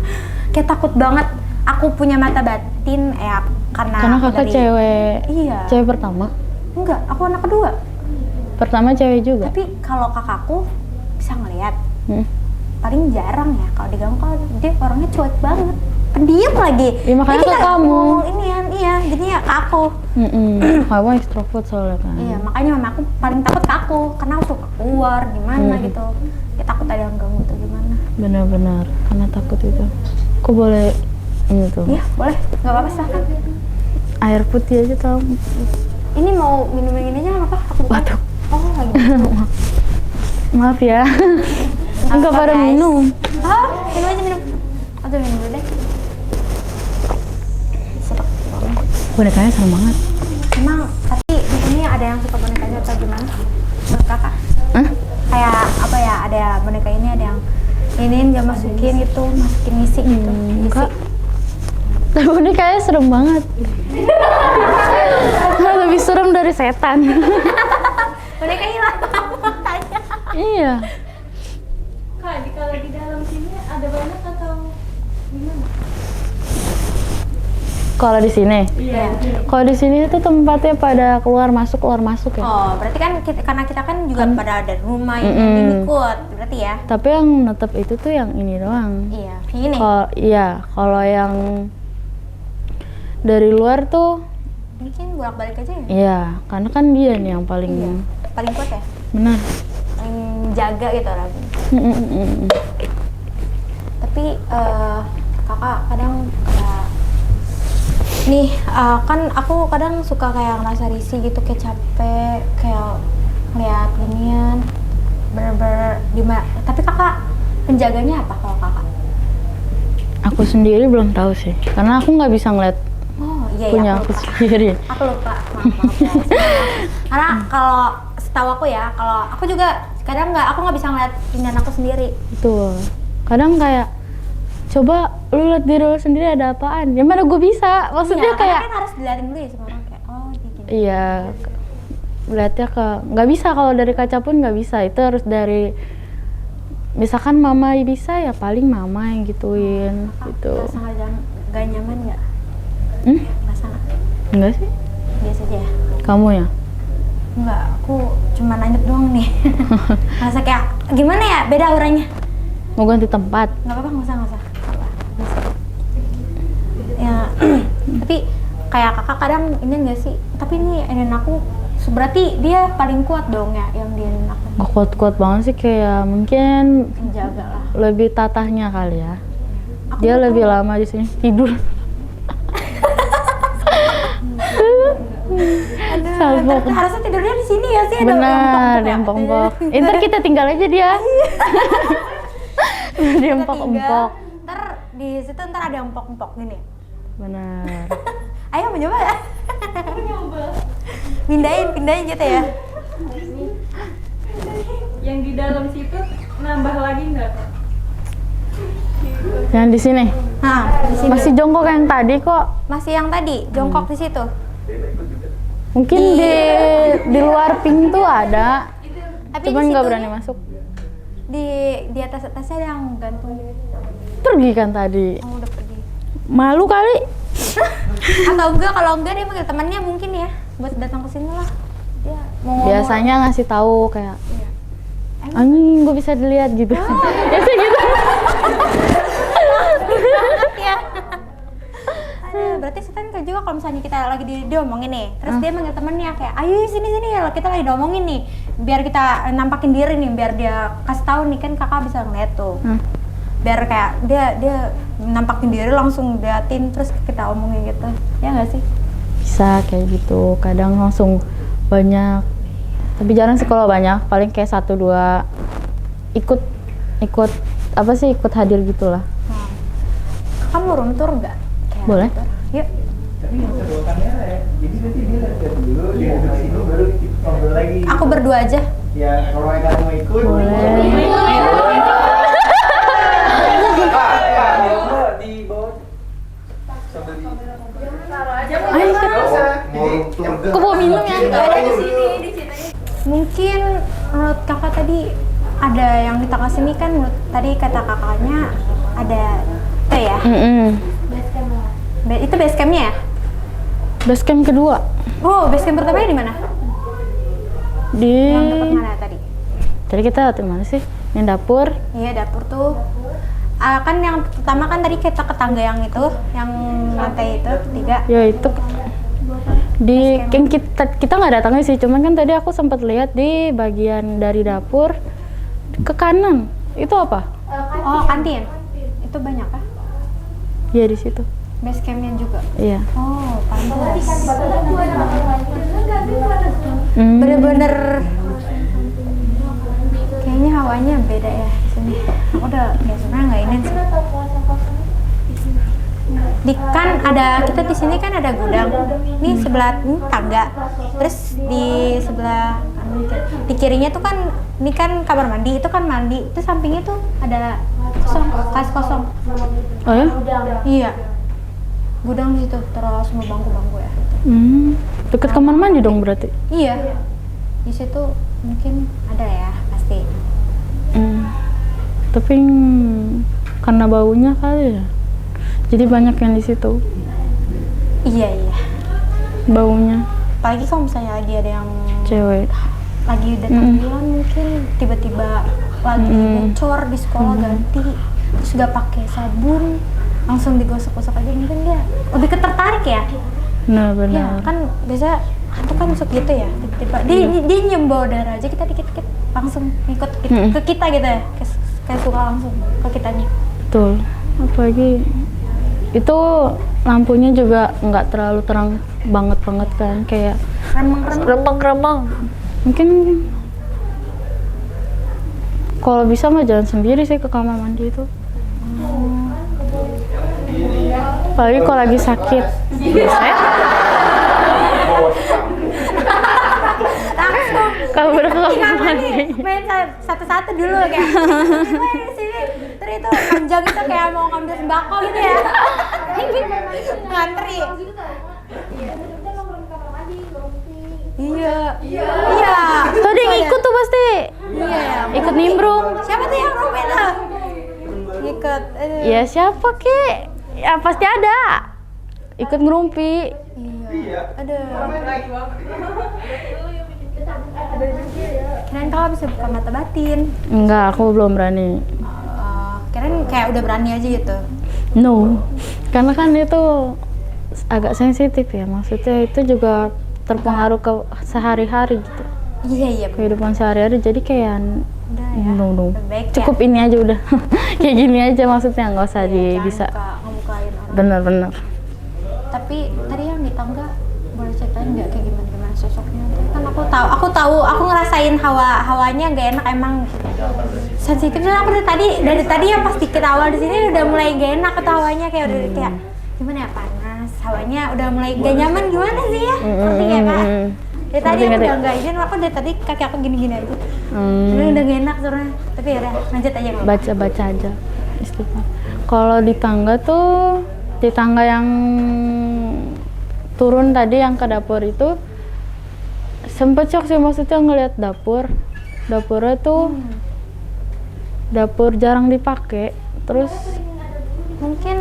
Kayak takut banget aku punya mata batin ya karena Karena aku kakak cewek. Iya. Cewek pertama. Enggak, aku anak kedua. Pertama cewek juga. Tapi kalau kakakku bisa ngeliat, Hmm. paling jarang ya kalau diganggu, kalau dia orangnya cuek banget, pendiam lagi. Ya, makanya Jadi ke nggak kamu. ngomong inian, iya, jadinya ke aku. Kamu ekstrovert soalnya kan. Iya, makanya mama aku paling takut ke aku karena aku suka keluar gimana gitu. Ya takut ada yang ganggu atau gimana. Benar-benar karena takut itu. Aku boleh Ini tuh. Iya, boleh. Nggak apa-apa, silahkan. Air putih aja tau. Ini mau minum yang ininya apa? Aku buka. Batuk. Oh, lagi. Maaf ya. Enggak Apa, pada guys? minum. Ah, minum aja minum. Aduh, minum dulu deh. Sedap banget. Bonekanya serem banget. Emang, tapi di sini ada yang suka bonekanya atau gimana? Menurut kakak? Hah? Kayak apa ya? Ada boneka ini, ada yang ini nggak masukin gitu, masukin ngisi gitu. Ngisi. Enggak. Tapi bonekanya serem banget. Lebih serem dari setan. Boneka hilang makanya. Iya. Kak, kalau di dalam sini ada banyak atau gimana? Kalau di sini. Iya. Kalau di sini itu tempatnya pada keluar masuk ya. Oh, berarti kan karena kita kan juga pada ada rumah yang ikut, berarti ya? Tapi yang netep itu tuh yang ini doang. Iya, ini. Kalau yang dari luar tuh, Mungkin bolak-balik aja ya? iya, karena kan dia nih yang paling Paling kuat ya? benar. Paling jaga gitu orang. Tapi kakak kadang kayak nih kan aku kadang suka kayak ngerasa risih gitu, kayak capek, kayak ngeliat ginian bener-bener tapi kakak penjaganya apa kalau kakak? Aku sendiri belum tahu sih, karena aku nggak bisa ngeliat Oh iya punya ya, aku sendiri. aku lupa, maaf ya. Karena kalau setahu aku ya, kalau aku juga kadang aku nggak bisa ngeliat pinggan aku sendiri. Betul. Kadang kayak coba lu lihat diri lu sendiri ada apaan? Ya mana gue bisa? Maksudnya Iya, kayak karena kan harus diliatin dulu ya sama orang kayak oh gini. iya, lihatnya ke nggak bisa, kalau dari kaca pun nggak bisa. Itu harus dari misalkan mama bisa ya paling mama yang gituin gitu. Rasa nggak nyaman nggak? Rasa nggak? Enggak sih? Biasa aja ya? Kamu ya? Enggak, aku cuma nanyet doang nih. Rasa kayak gimana ya, beda auranya. Mau ganti tempat? Nggak apa-apa, nggak usah. Apa, bisa. Ya, tapi kayak kakak kadang ini nggak sih? Tapi ini aku, berarti dia paling kuat dong ya, yang dia aku. Gak kuat-kuat banget sih, kayak mungkin Menjaga lah. lebih tatahnya kali ya. Aku Dia tuh lebih lama di sini tidur. Aduh, harusnya tidurnya di sini ya sih, Benar, ada yang empok-empok. Ntar kita tinggal aja dia. Dia empok-empok. Ntar di situ ntar ada empok-empok gini. Benar. Ayo mencoba ya. Pindahin gitu ya. Yang di dalam situ nambah lagi nggak, Kak? Yang di sini Nah, di sini. masih jongkok yang tadi kok. Masih yang tadi jongkok di situ. Mungkin di luar pintu ada, Tapi cuman di nggak situ berani masuk. di atasnya ada yang gantung. Pergi kan tadi. Oh, udah pergi. Malu kali. Atau enggak, kalau enggak dia manggil temannya mungkin ya buat datang ke sini lah. Dia mau ngomong. Biasanya ngasih tahu kayak Iya. anjing gue bisa dilihat gitu. Ya sih gitu. Ya. Aduh, berarti setan kan juga kalau misalnya kita lagi diomongin nih, terus dia manggil temennya kayak, ayo sini ya, kita lagi diomongin nih, biar kita nampakin diri nih, biar dia kasih tahu nih, kan kakak bisa ngeliat tuh, biar kayak dia nampakin diri langsung liatin, terus kita omongin gitu, ya nggak sih? Bisa kayak gitu, kadang langsung banyak, tapi jarang sih kalau banyak, paling kayak 1-2 ikut apa sih, ikut hadir gitulah. Nah, kakak mau room tour nggak? Kayak Boleh. room tour? Yuk. Tapi yang kedua kamera ya. Jadi nanti dia lihat dulu, dia duduk sini baru kita ngobrol lagi. Aku berdua aja. Ya kalau kamu mau ikut. Boleh. Di bawah. Sambil di. Ayo kan. Mau room tour enggak? Aku mau minum ya. Mungkin menurut kakak tadi ada yang kita kasih nih kan, menurut tadi kata kakaknya ada itu ya. Itu base campnya ya? Base camp kedua Oh, base camp pertamanya di mana? di. Yang dekat mana tadi? Tadi kita di mana sih? Yang dapur. Iya, dapur tuh. Kan yang pertama kan tadi kita ke tangga yang itu, yang lantai itu, 3. Ya itu di yang kita nggak datangnya sih, cuman kan tadi aku sempat lihat di bagian dari dapur ke kanan itu apa? Oh, kantin. Itu banyak kah? Iya di situ. Base campnya juga. Iya. Oh, pantas. Hmm. Bener-bener kayaknya hawanya beda ya di sini. Aku udah ya sebenarnya nggak ini sih. Di kan ada kita di sini kan ada gudang. Ini sebelah ini tangga. Terus di sebelah di kirinya tuh kan ini kan kamar mandi, itu kan mandi. Itu sampingnya tuh ada kosong, kas kosong. Oh ya? Iya. Gudang di situ terus semua bangku-bangku ya. Deket kamar mandi dong berarti. Iya. Di situ mungkin ada ya pasti. Tapi karena baunya kali ya. Jadi banyak yang di situ Iya. baunya. Apalagi kalau misalnya lagi ada yang Cewek. lagi udah tahlilan mungkin tiba-tiba lagi bocor di sekolah ganti terus gak pakai sabun langsung digosok-gosok aja mungkin dia lebih ketertarik ya. Nah Ya benar. kan biasa hantu kan suka gitu ya tiba-tiba dia nyium bau darah aja kita dikit-dikit langsung ikut ke kita gitu ya kayak suka langsung ke kitanya. Betul. Apalagi itu lampunya juga nggak terlalu terang banget kan, kayak remang-remang. Mungkin kalau bisa mah jangan sendiri sih ke kamar mandi itu. Apalagi kalau lagi sakit. Biasanya Langsung kabur ke di kamar kamar mandi. nih main satu-satu dulu kayak main di sini terus itu panjang itu kayak mau ngambil sembako gitu ya. Ngantri. Iya. Tuh dia yang ikut tuh pasti. Iya. Ikut nimbrung. Siapa tuh yang rumit tuh? Ikut. Ya siapa kek? Ya pasti ada. Ikut ngerumpi. Iya. Aduh. Kirain kalau bisa buka mata batin. Enggak, aku belum berani. Kirain kayak udah berani aja gitu. No, karena kan itu agak sensitif ya. Maksudnya itu juga terpengaruh ke sehari-hari gitu. Iya. Kehidupan sehari-hari, jadi kayak Udah ya. no. Lebih baik Cukup ini aja udah. Kayak gini aja maksudnya, nggak usah bisa. ngebukain orang. Bener-bener. Tapi tadi yang di tangga boleh ceritain nggak kayak gimana sosoknya? Kan aku ngerasain hawanya nggak enak emang sensitif. Dan aku dari tadi yang pas dikit awal di sini udah mulai nggak enak ketawanya kayak udah kayak gimana ya, panas, hawanya udah mulai gak nyaman gimana sih ya? Ngerti ya kak? Dari tadi aku udah nggak izin, aku dari tadi kaki aku gini-gini aja. Udah gak enak sebenarnya. Tapi ya udah lanjut aja nggak apa-apa. Baca-baca aja. Istighfar. Kalau di tangga tuh, di tangga yang turun tadi yang ke dapur itu sempet shock sih, maksudnya ngeliat dapurnya tuh dapur jarang dipakai, terus Mungkin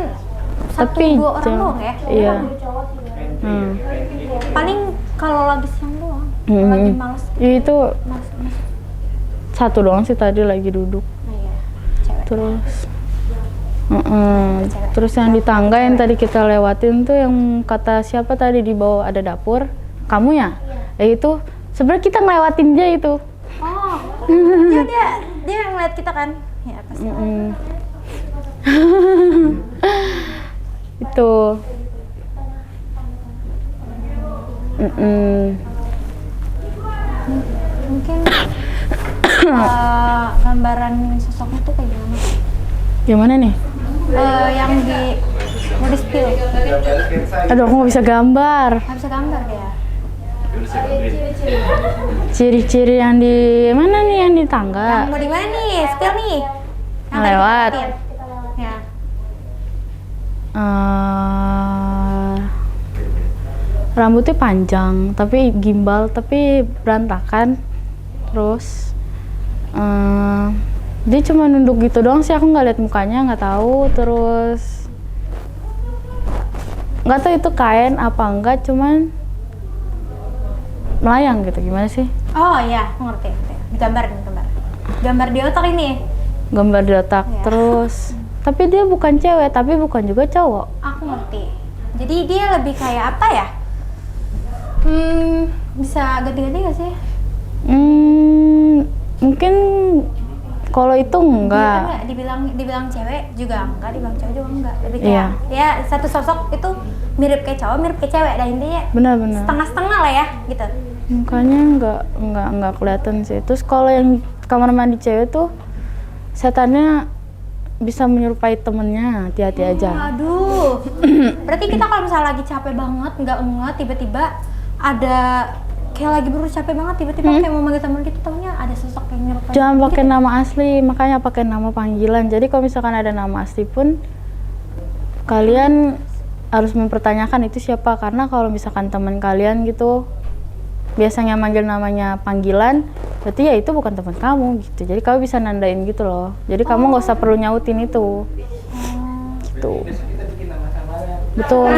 tapi 1-2 orang jangan- doang ya? iya. Paling kalau lagi siang doang, kalau lagi males Itu males. satu doang sih tadi lagi duduk. Nah, iya, cewek. Terus terus yang di tangga yang tadi kita lewatin tuh yang kata siapa tadi di bawah ada dapur, kamu ya? Ya itu sebenarnya kita ngelewatin dia itu. Oh, dia ngeliat kita kan? Ya pasti. Itu. Mungkin gambaran sosoknya tuh kayak gimana? Gimana nih? Yang mau di spill, Aduh, aku nggak bisa gambar. nggak bisa gambar ya? Ciri-ciri yang di mana nih, yang di Yang tangga? mau di mana nih? Spill nih. Yang tadi Lewat. kita liatin. Ya. Rambutnya panjang, tapi gimbal, tapi berantakan. Terus dia cuma nunduk gitu doang sih, aku nggak lihat mukanya, nggak tahu. Terus nggak tahu itu kain apa enggak, cuman melayang gitu. Gimana sih? Oh iya, aku ngerti. Gambar. Gambar di otak ini. Gambar di otak. Iya. Terus tapi dia bukan cewek, tapi bukan juga cowok. Aku ngerti. Jadi dia lebih kayak apa ya? Bisa ganti-ganti gak sih? Mungkin Kalau itu enggak. Dibilang cewek juga enggak, dibilang cowok juga enggak. Lebih Iya. kayak ya satu sosok itu mirip kayak cowok, mirip kayak cewek. Dan intinya Benar-benar. setengah-setengah lah ya gitu. Mukanya enggak kelihatan sih. Terus kalau yang kamar mandi cewek tuh setannya bisa menyerupai temennya, hati-hati aja. Aduh. Berarti kita kalau misalnya lagi capek banget, nggak tiba-tiba ada kayak lagi berusaha capek banget, tiba-tiba kayak mau manggil teman gitu, taunya ada sosok yang nyerupai. Jangan pakai nama asli, makanya pakai nama panggilan. Jadi kalau misalkan ada nama asli pun kalian harus mempertanyakan itu siapa, karena kalau misalkan teman kalian gitu biasanya manggil namanya panggilan, berarti ya itu bukan teman kamu gitu. Jadi kamu bisa nandain gitu loh. Jadi kamu nggak usah perlu nyautin itu. Gitu. Kita bikin nama samaran. Betul.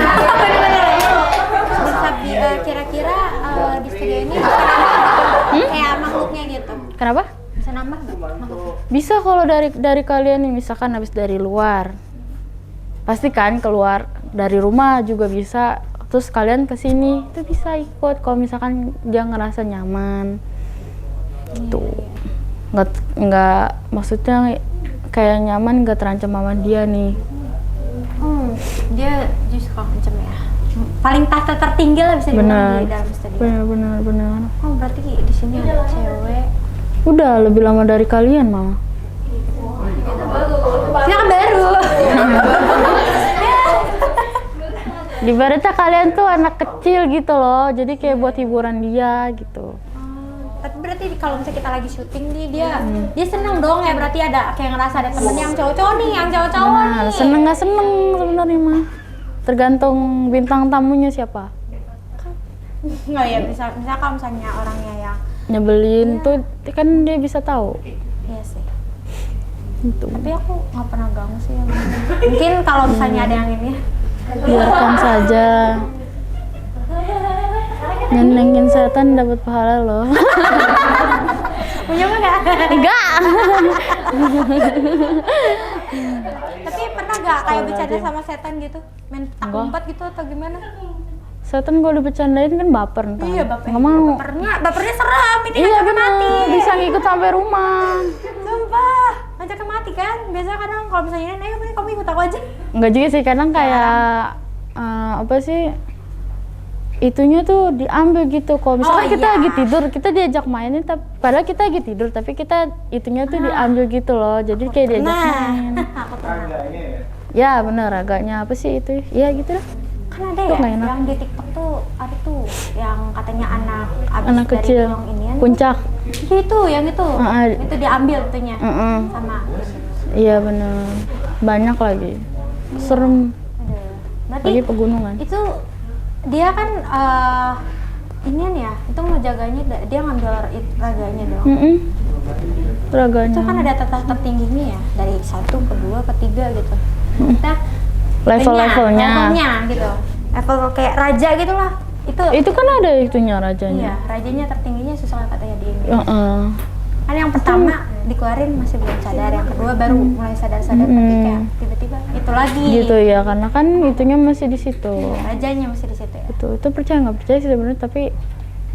Bisa kira-kira di studio ini bisa nambah kayak makhluknya gitu. Kenapa? Bisa nambah nggak makhluknya? Bisa kalau dari kalian nih, misalkan habis dari luar, pasti kan keluar dari rumah juga bisa. Terus kalian kesini itu bisa ikut kalau misalkan dia ngerasa nyaman. Gitu. Nggak maksudnya kayak nyaman, nggak terancam sama dia nih. Dia suka ngancem ya. Paling tahta tertinggi lah bisa dibilang di dalam studio. Benar. Oh berarti di sini ada cewek. Udah lebih lama dari kalian malah. Ini kan baru. Di baratnya kalian tuh anak kecil gitu loh, jadi kayak buat hiburan dia gitu. Tapi berarti kalau misalnya kita lagi syuting nih dia seneng dong ya, berarti ada kayak ngerasa ada temen yang cowok-cowok nih, yang cowok-cowok Nah, nih. seneng nggak seneng sebenarnya mah, tergantung bintang tamunya siapa. Nggak ya, bisa kalau misalnya orangnya yang Nyebelin tuh kan dia bisa tahu. iya sih. Gitu. Tapi aku nggak pernah ganggu sih. Mungkin kalau misalnya ada yang ini. Biarkan saja. Nyenengin setan dapat pahala loh. Punya mah nggak? Enggak. Tapi pernah nggak kayak bercanda sama setan gitu? Main petak Enggak. umpet gitu atau gimana? Setan kalau dibercandain kan baper ntar. Iya baper. Nggak mau. Bapernya seram. Ini Iya ngajak benar. mati. Bisa ngikut sampai rumah. Sumpah, ngajak mati kan? Biasa kadang kalau misalnya, ayo kamu ikut aku aja. Enggak juga sih, kadang kayak apa sih, itunya tuh diambil gitu. Kalau misalkan kita iya. lagi tidur, kita diajak mainin, padahal kita lagi tidur, tapi kita itunya tuh diambil gitu loh. Jadi kayak diajak main. Aku pernah. Agaknya ya. Ya bener, agaknya apa sih itu? Ya gitu dah. Kan ada Itu ya, nggak enak. yang di TikTok tuh ada tuh yang katanya anak abis Anak dari kecil, yang inian tuh. puncak. Iya itu, yang itu. Itu diambil tuhnya. Sama. Iya bener, banyak lagi. Serem, Aduh. Berarti lagi pegunungan. itu dia kan inian ya, itu ngejaganya dia ngambil raganya dong. Raganya. Itu kan ada tata tertingginya ya, dari 1 ke 2 ke 3 gitu. Kita Level-levelnya. levelnya gitu. Level kayak raja gitu lah. Itu kan ada itunya rajanya. Iya, rajanya tertingginya susah katanya di ini. Heeh. Kan yang pertama dikeluarin masih belum sadar, yang kedua baru mulai sadar-sadar, tapi kayak tiba-tiba itu lagi. Gitu ya, karena kan itunya masih di situ. Iya, rajanya masih di situ ya. Itu percaya nggak percaya sih sebenarnya, tapi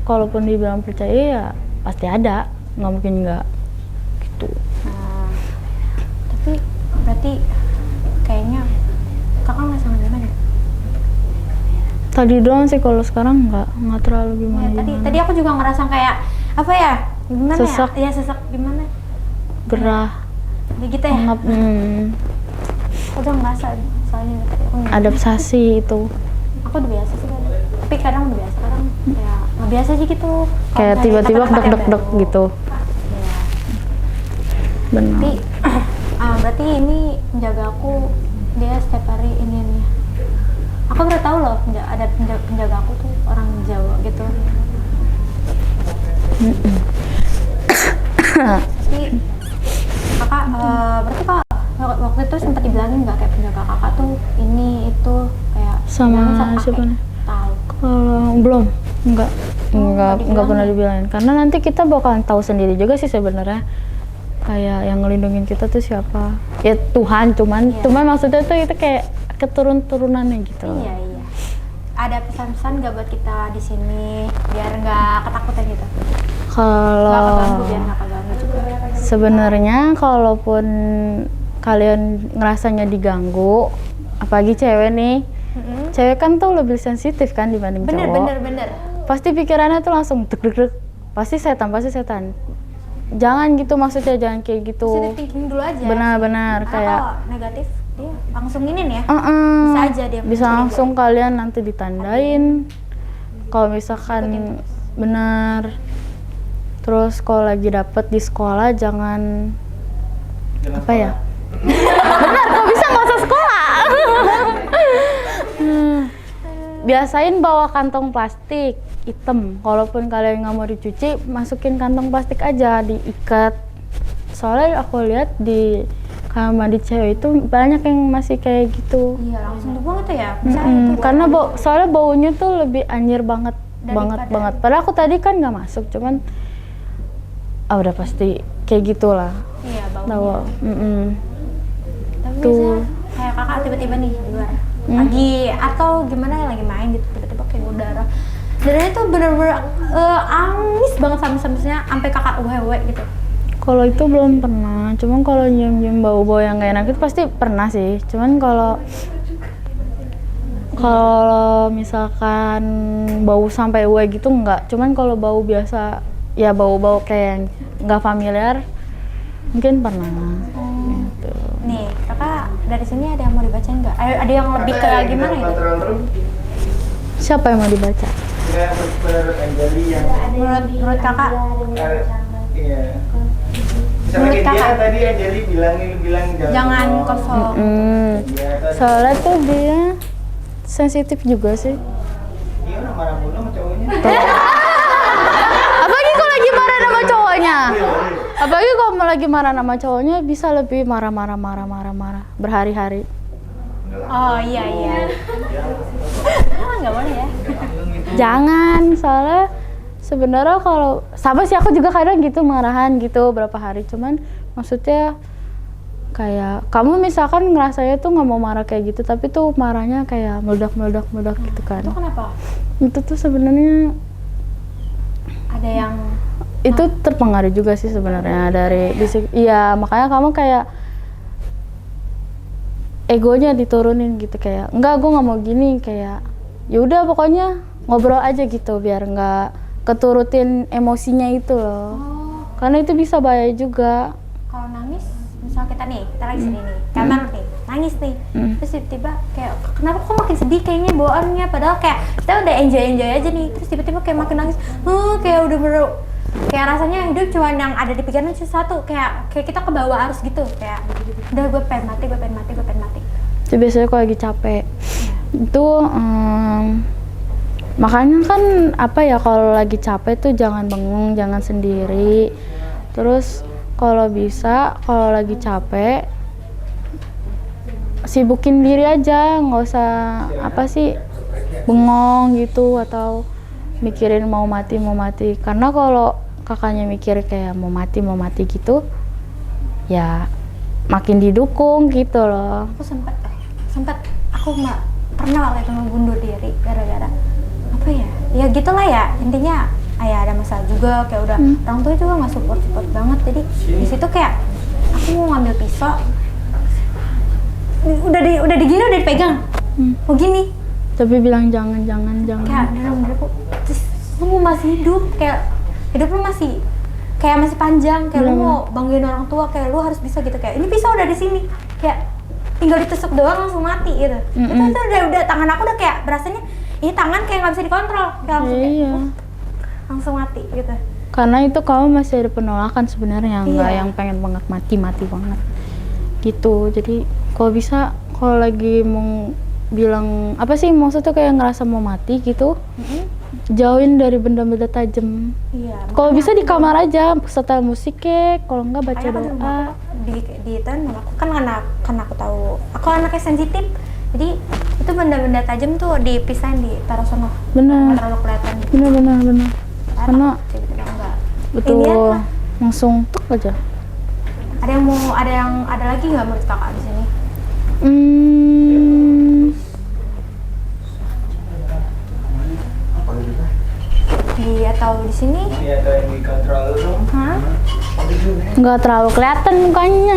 kalaupun dibilang percaya ya pasti ada, nggak mungkin nggak gitu. Nah, tapi berarti kayaknya kakak nggak sama gimana? Tadi doang sih, kalau sekarang nggak terlalu gimana. Ya, tadi aku juga ngerasa kayak apa ya? Gimana Sesak. ya? Iya sesak gimana? Gerah, Ya gitu ya. ngap, Aku udah ngerasa soalnya tadi aku adaptasi itu. aku udah biasa sih kadang. Tapi kadang udah biasa, kadang kayak nggak biasa aja gitu. Kalau Kayak misalnya tiba-tiba tempat-tempat yang deg-deg baru. gitu. Iya. Benar. Berarti, berarti ini menjaga aku, dia setiap hari ini nih. Aku baru tahu loh, ada penjaga aku tuh orang Jawa gitu. Tapi kakak, berarti kak waktu itu sempat dibilangin nggak kayak penjaga kakak tuh ini itu kayak Sama bilangin saat pakai? siapa nih? Tahu. Kalau belum, nggak dibilangin. pernah dibilangin. Karena nanti kita bakalan tahu sendiri juga sih sebenarnya. Kayak yang ngelindungin kita tuh siapa? Ya Tuhan, Iya. cuman maksudnya tuh itu kayak keturun-turunannya gitu. Iya iya. Ada pesan-pesan nggak buat kita di sini biar nggak ketakutan gitu? Nggak Kalau keganggu, biar nggak keganggu juga. Sebenarnya kalaupun kalian ngerasanya diganggu, apalagi cewek nih, cewek kan tuh lebih sensitif kan dibanding cowok. Bener. Pasti pikirannya tuh langsung deg-deg, pasti setan. Jangan gitu, maksudnya jangan kayak gitu. Positive thinking dulu aja. Benar-benar kayak kalau negatif dia langsung ini ya. Bisa aja dia. bisa langsung kalian nanti ditandain. Kalau misalkan benar. Terus kalau lagi dapet di sekolah jangan apa ya? Benar, kok bisa nggak usah sekolah? Biasain bawa kantong plastik hitam. Kalaupun kalian nggak mau dicuci, masukin kantong plastik aja, diikat. Soalnya aku lihat di kamar mandi cewek itu banyak yang masih kayak gitu. Iya, langsung dibuang itu ya. Bisa itu Karena soalnya baunya tuh lebih anjir banget. Padahal aku tadi kan nggak masuk, cuman udah pasti kayak gitulah. Iya, Tahu. baunya. Tapi Tuh. biasanya kayak kakak tiba-tiba nih di luar lagi atau gimana lagi main gitu tiba-tiba kayak darahnya tuh bener-bener amis banget sampai sampai kakak wewe gitu. Kalau itu belum pernah, cuman kalau nyium-nyium bau-bau yang gak enak itu pasti pernah sih. Cuman kalau misalkan bau sampai uwe gitu enggak. Cuman kalau bau biasa, ya bau-bau kayak yang nggak familiar, mungkin pernah. Gitu. Nih kakak dari sini ada yang mau dibacain nggak? Ada yang lebih kayak gimana gitu? Control room. Siapa yang mau dibaca? Ya, menurut Anjali yang Menurut kakak? iya. Menurut Misalnya dia kakak? tadi Anjali bilang Jangan kosong. Iya, tadi Soalnya tuh dia sensitif juga sih. dia udah marah mulu sama cowoknya. Apalagi kalau lagi marah sama cowoknya. Apalagi kalau lagi marah sama cowoknya bisa lebih marah berhari-hari. Oh iya. Nggak boleh ya? Jangan, soalnya sebenarnya kalau sama sih aku juga kadang gitu marahan gitu berapa hari, cuman maksudnya kayak kamu misalkan ngerasanya tuh nggak mau marah kayak gitu, tapi tuh marahnya kayak meledak gitu kan. Itu kenapa? Itu tuh sebenarnya Ada yang itu terpengaruh juga sih sebenarnya dari iya, makanya kamu kayak egonya diturunin gitu, kayak enggak, gue nggak mau gini, kayak ya udah pokoknya ngobrol aja gitu biar nggak keturutin emosinya itu loh. Karena itu bisa bahaya juga. kalau nangis, misal kita lagi sini nih, kamar nih, nangis nih, terus tiba-tiba kayak kenapa kok makin sedih kayaknya bawaannya, padahal kayak kita udah enjoy aja nih, terus tiba-tiba kayak makin nangis, kayak udah kayak rasanya hidup cuma yang ada di pikiran satu, kayak kita ke bawah arus gitu, kayak udah gue pengen mati. Itu biasanya kalau lagi capek. Itu makanya kan apa ya, kalau lagi capek tuh jangan bengong, jangan sendiri. Terus kalau bisa, kalau lagi capek sibukin diri aja, nggak usah apa sih bengong gitu atau mikirin mau mati. Karena kalau kakaknya mikir kayak mau mati gitu, ya makin didukung gitu loh. Aku sempat aku pernah waktu itu membunuh diri gara-gara apa ya gitulah ya, intinya ada masalah juga, kayak udah orang tua juga nggak support banget, jadi di situ kayak aku mau ngambil pisau, udah digini udah dipegang, mau gini, Tapi bilang jangan. kayak dalam diriku, terus lu masih hidup, kayak hidup lu masih panjang, kayak lu mau banggain orang tua, kayak lu harus bisa gitu, kayak ini pisau udah di sini, kayak tinggal ditusuk doang langsung mati gitu. Itu udah tangan aku udah kayak berasanya ini tangan kayak nggak bisa dikontrol, kayak langsung kayak, langsung mati gitu. Karena itu kamu masih ada penolakan sebenarnya, nggak yang pengen banget mati banget gitu. Jadi kalau bisa, kalau lagi mau bilang apa sih, maksudnya kayak ngerasa mau mati gitu, jauhin dari benda-benda tajam. Kalau bisa di kamar aja, setel musiknya, kalau enggak baca doa. Di tangan aku kan karena aku tahu aku anaknya sensitif, jadi itu benda-benda tajam tuh dipisahin, ditaruh sono. Bener. Nggak terlalu kelihatan. Bener. Karena Tiba-tiba enggak. betul, langsung tuk aja. Ada lagi nggak menurut kakak di sini? Atau di sini? Iya, atau yang di control room. Hah? Tapi juga Nggak terlalu kelihatan mukanya.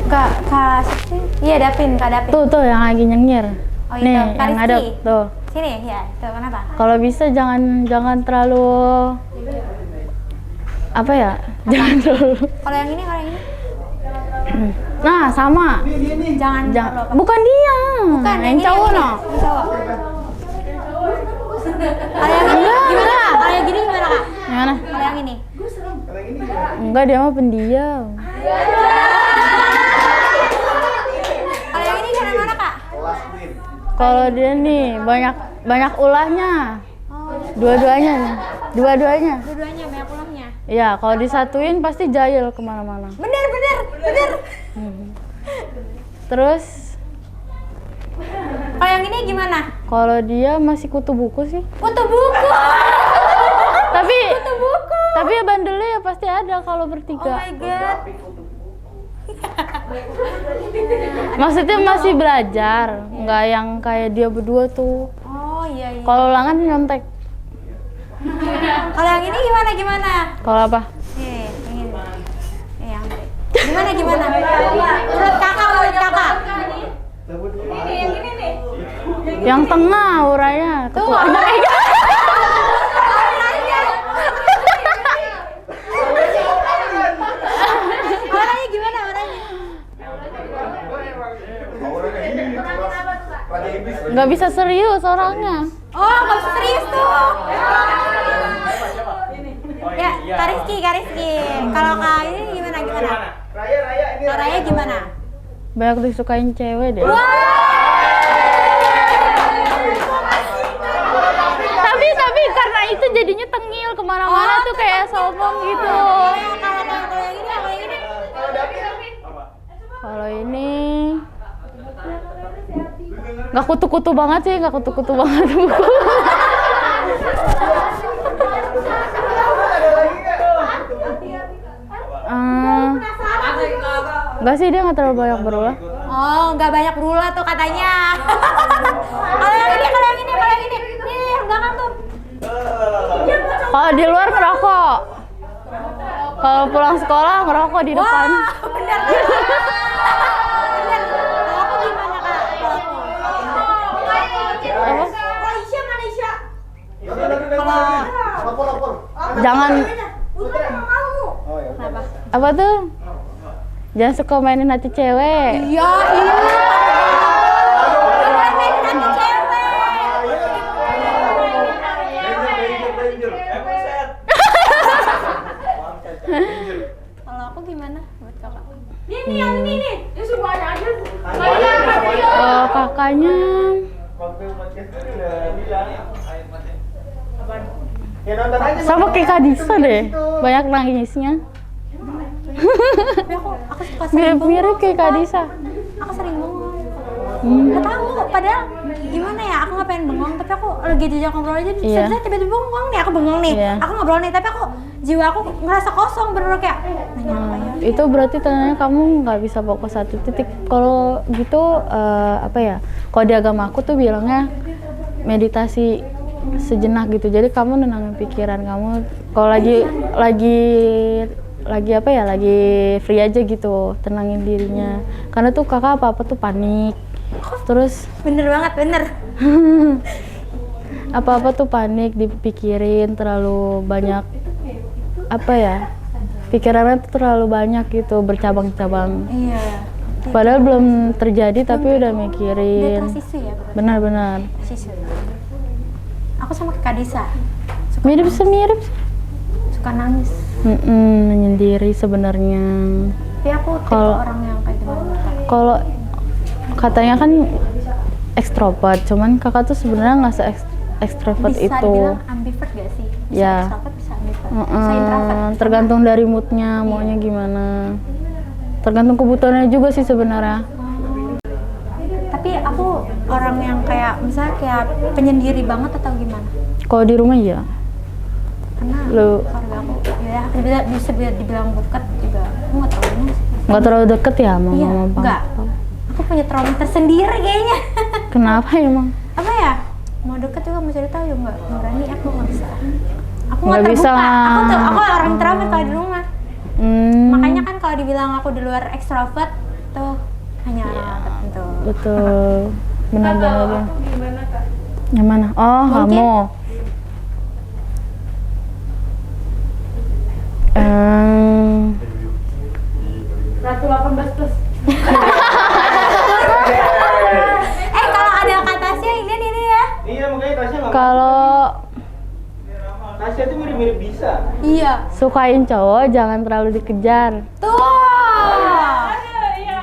Kak siapa sih? Iya Dapin, Kak Dapin. Tuh yang lagi nyengir. Oh itu, Nih, Kak yang ada Rizky. tuh. Sini ya, itu kenapa? Kalau bisa jangan terlalu apa ya? Jangan terlalu. Kalau yang ini, Nah, sama. jangan terlalu apa? Bukan dia. Bukan, yang cowok no. Yang cowok. Kalau yang ini gimana? Kalau yang gini gimana Kak? Gimana? Kalau yang ini? Kalau yang ini gimana? Enggak, dia mah pendiam. Kalau yang ini gimana Kak? Kelas queen. Kalau dia nih banyak ulahnya. Oh, Dua-duanya. dua-duanya banyak ulangnya. Ya, kalau disatuin pasti jahil kemana-mana. Bener. Terus Kalau yang ini gimana? kalau dia masih kutu buku sih. Foto buku. Tapi Foto buku. tapi ya bandelnya ya pasti ada kalau Oh bertiga. my god. Maksudnya masih belajar, nggak yang kayak dia berdua tuh. Oh iya. Kalau ulangan nyontek. Kalau yang ini gimana? Kalau apa? Nih, ini. Yang gimana? Menurut kakak. Yang tengah uranya. Tuh. Ketuanya. Warnanya gimana? Nggak bisa serius orangnya. Oh, nggak bisa serius tuh. Ya, Kak Rizky. Kalau Kak ini gimana? Raya ini. Kak Raya gimana? Banyak disukain cewek deh. Tapi karena itu jadinya tengil kemana-mana tuh kayak sombong gitu. Kalau yang ini. Kalau ini nggak kutu-kutu banget sih, nggak kutu-kutu banget buku. Nggak sih, dia nggak terlalu banyak berulah. Oh, nggak banyak berulah tuh katanya. Kalau yang ini. Nih, yang belakang tuh. Kalau di luar ngerokok. Kalau pulang sekolah ngerokok di depan. Wah, bener. Kalau aku gimana Kak? Apa? Lapor. Jangan Oh ya. Kenapa? apa tuh? Jangan suka mainin hati cewek. Iya. Jangan mainin hati cewek. Kalau aku gimana? Buat kakak. Kakaknya Waktu podcast tadi udah bilang. Ya nonton aja. sama kayak Kadisa deh, banyak nangisnya. Tapi aku suka sering Mirip-mirip kayak Kadisa. Aku sering bengong. Gak tahu, padahal gimana ya, aku nggak pengen bengong, tapi aku lagi diajak ngobrol aja, Iya. saya tiba-tiba bengong nih, aku bengong nih, Iya. aku ngobrol nih, tapi jiwa aku ngerasa kosong, bener-bener kayak nanya apa ya? Itu berarti tandanya kamu nggak bisa fokus satu titik. Kalau gitu apa ya? Kalau di agama aku tuh bilangnya meditasi sejenak gitu. Jadi kamu nenangin pikiran kamu. Kalau lagi apa ya? Lagi free aja gitu, tenangin dirinya. Karena tuh kakak apa tuh panik. Terus Bener banget, bener. apa tuh panik, dipikirin terlalu banyak apa ya? Pikirannya tuh terlalu banyak gitu, bercabang-cabang. Iya. Padahal belum terjadi tapi udah mikirin. Depresi ya, berarti. Benar-benar. Depresi. Aku sama kayak Kadisa, Mirip semirip. suka nangis. Menyendiri sebenarnya. Tapi aku tipe Kalau- orang yang kayak gimana? Kak? Kalau katanya kan ekstrovert, cuman kakak tuh sebenarnya nggak se-ekstrovert Bisa itu. dibilang ambivert gak sih? Bisa Ya. extrovert, bisa ambivert. Bisa introvert. Tergantung dari moodnya, maunya gimana. Tergantung kebutuhannya juga sih sebenarnya. Tapi aku orang yang kayak misalnya kayak penyendiri banget atau gimana? Kalau di rumah ya, Karena Lu- keluarga aku ya bisa dibilang dekat juga. Aku nggak tahu ini sih. nggak terlalu deket ya sama Iya, mama enggak. papa. Aku punya trauma tersendiri kayaknya. Kenapa emang? Apa ya? Mau deket juga mau cerita juga nggak berani, aku nggak bisa. Aku Nggak nggak bisa. terbuka. Aku orang introvert kalau di rumah. Makanya Hmm, kan kalau dibilang aku di luar ekstrovert tuh hanya orang tertentu. betul. Benar-benar. Kalau benar. aku gimana kak? Yang mana? Oh, Mungkin. kamu. Em, Ratu 18 plus. Kalau ada kata Tasya ini ya. Iya makanya Tasya nggak. kalau Tasya tuh mirip-mirip bisa. Iya. sukain cowok jangan terlalu dikejar. Tuh. Aduh, iya.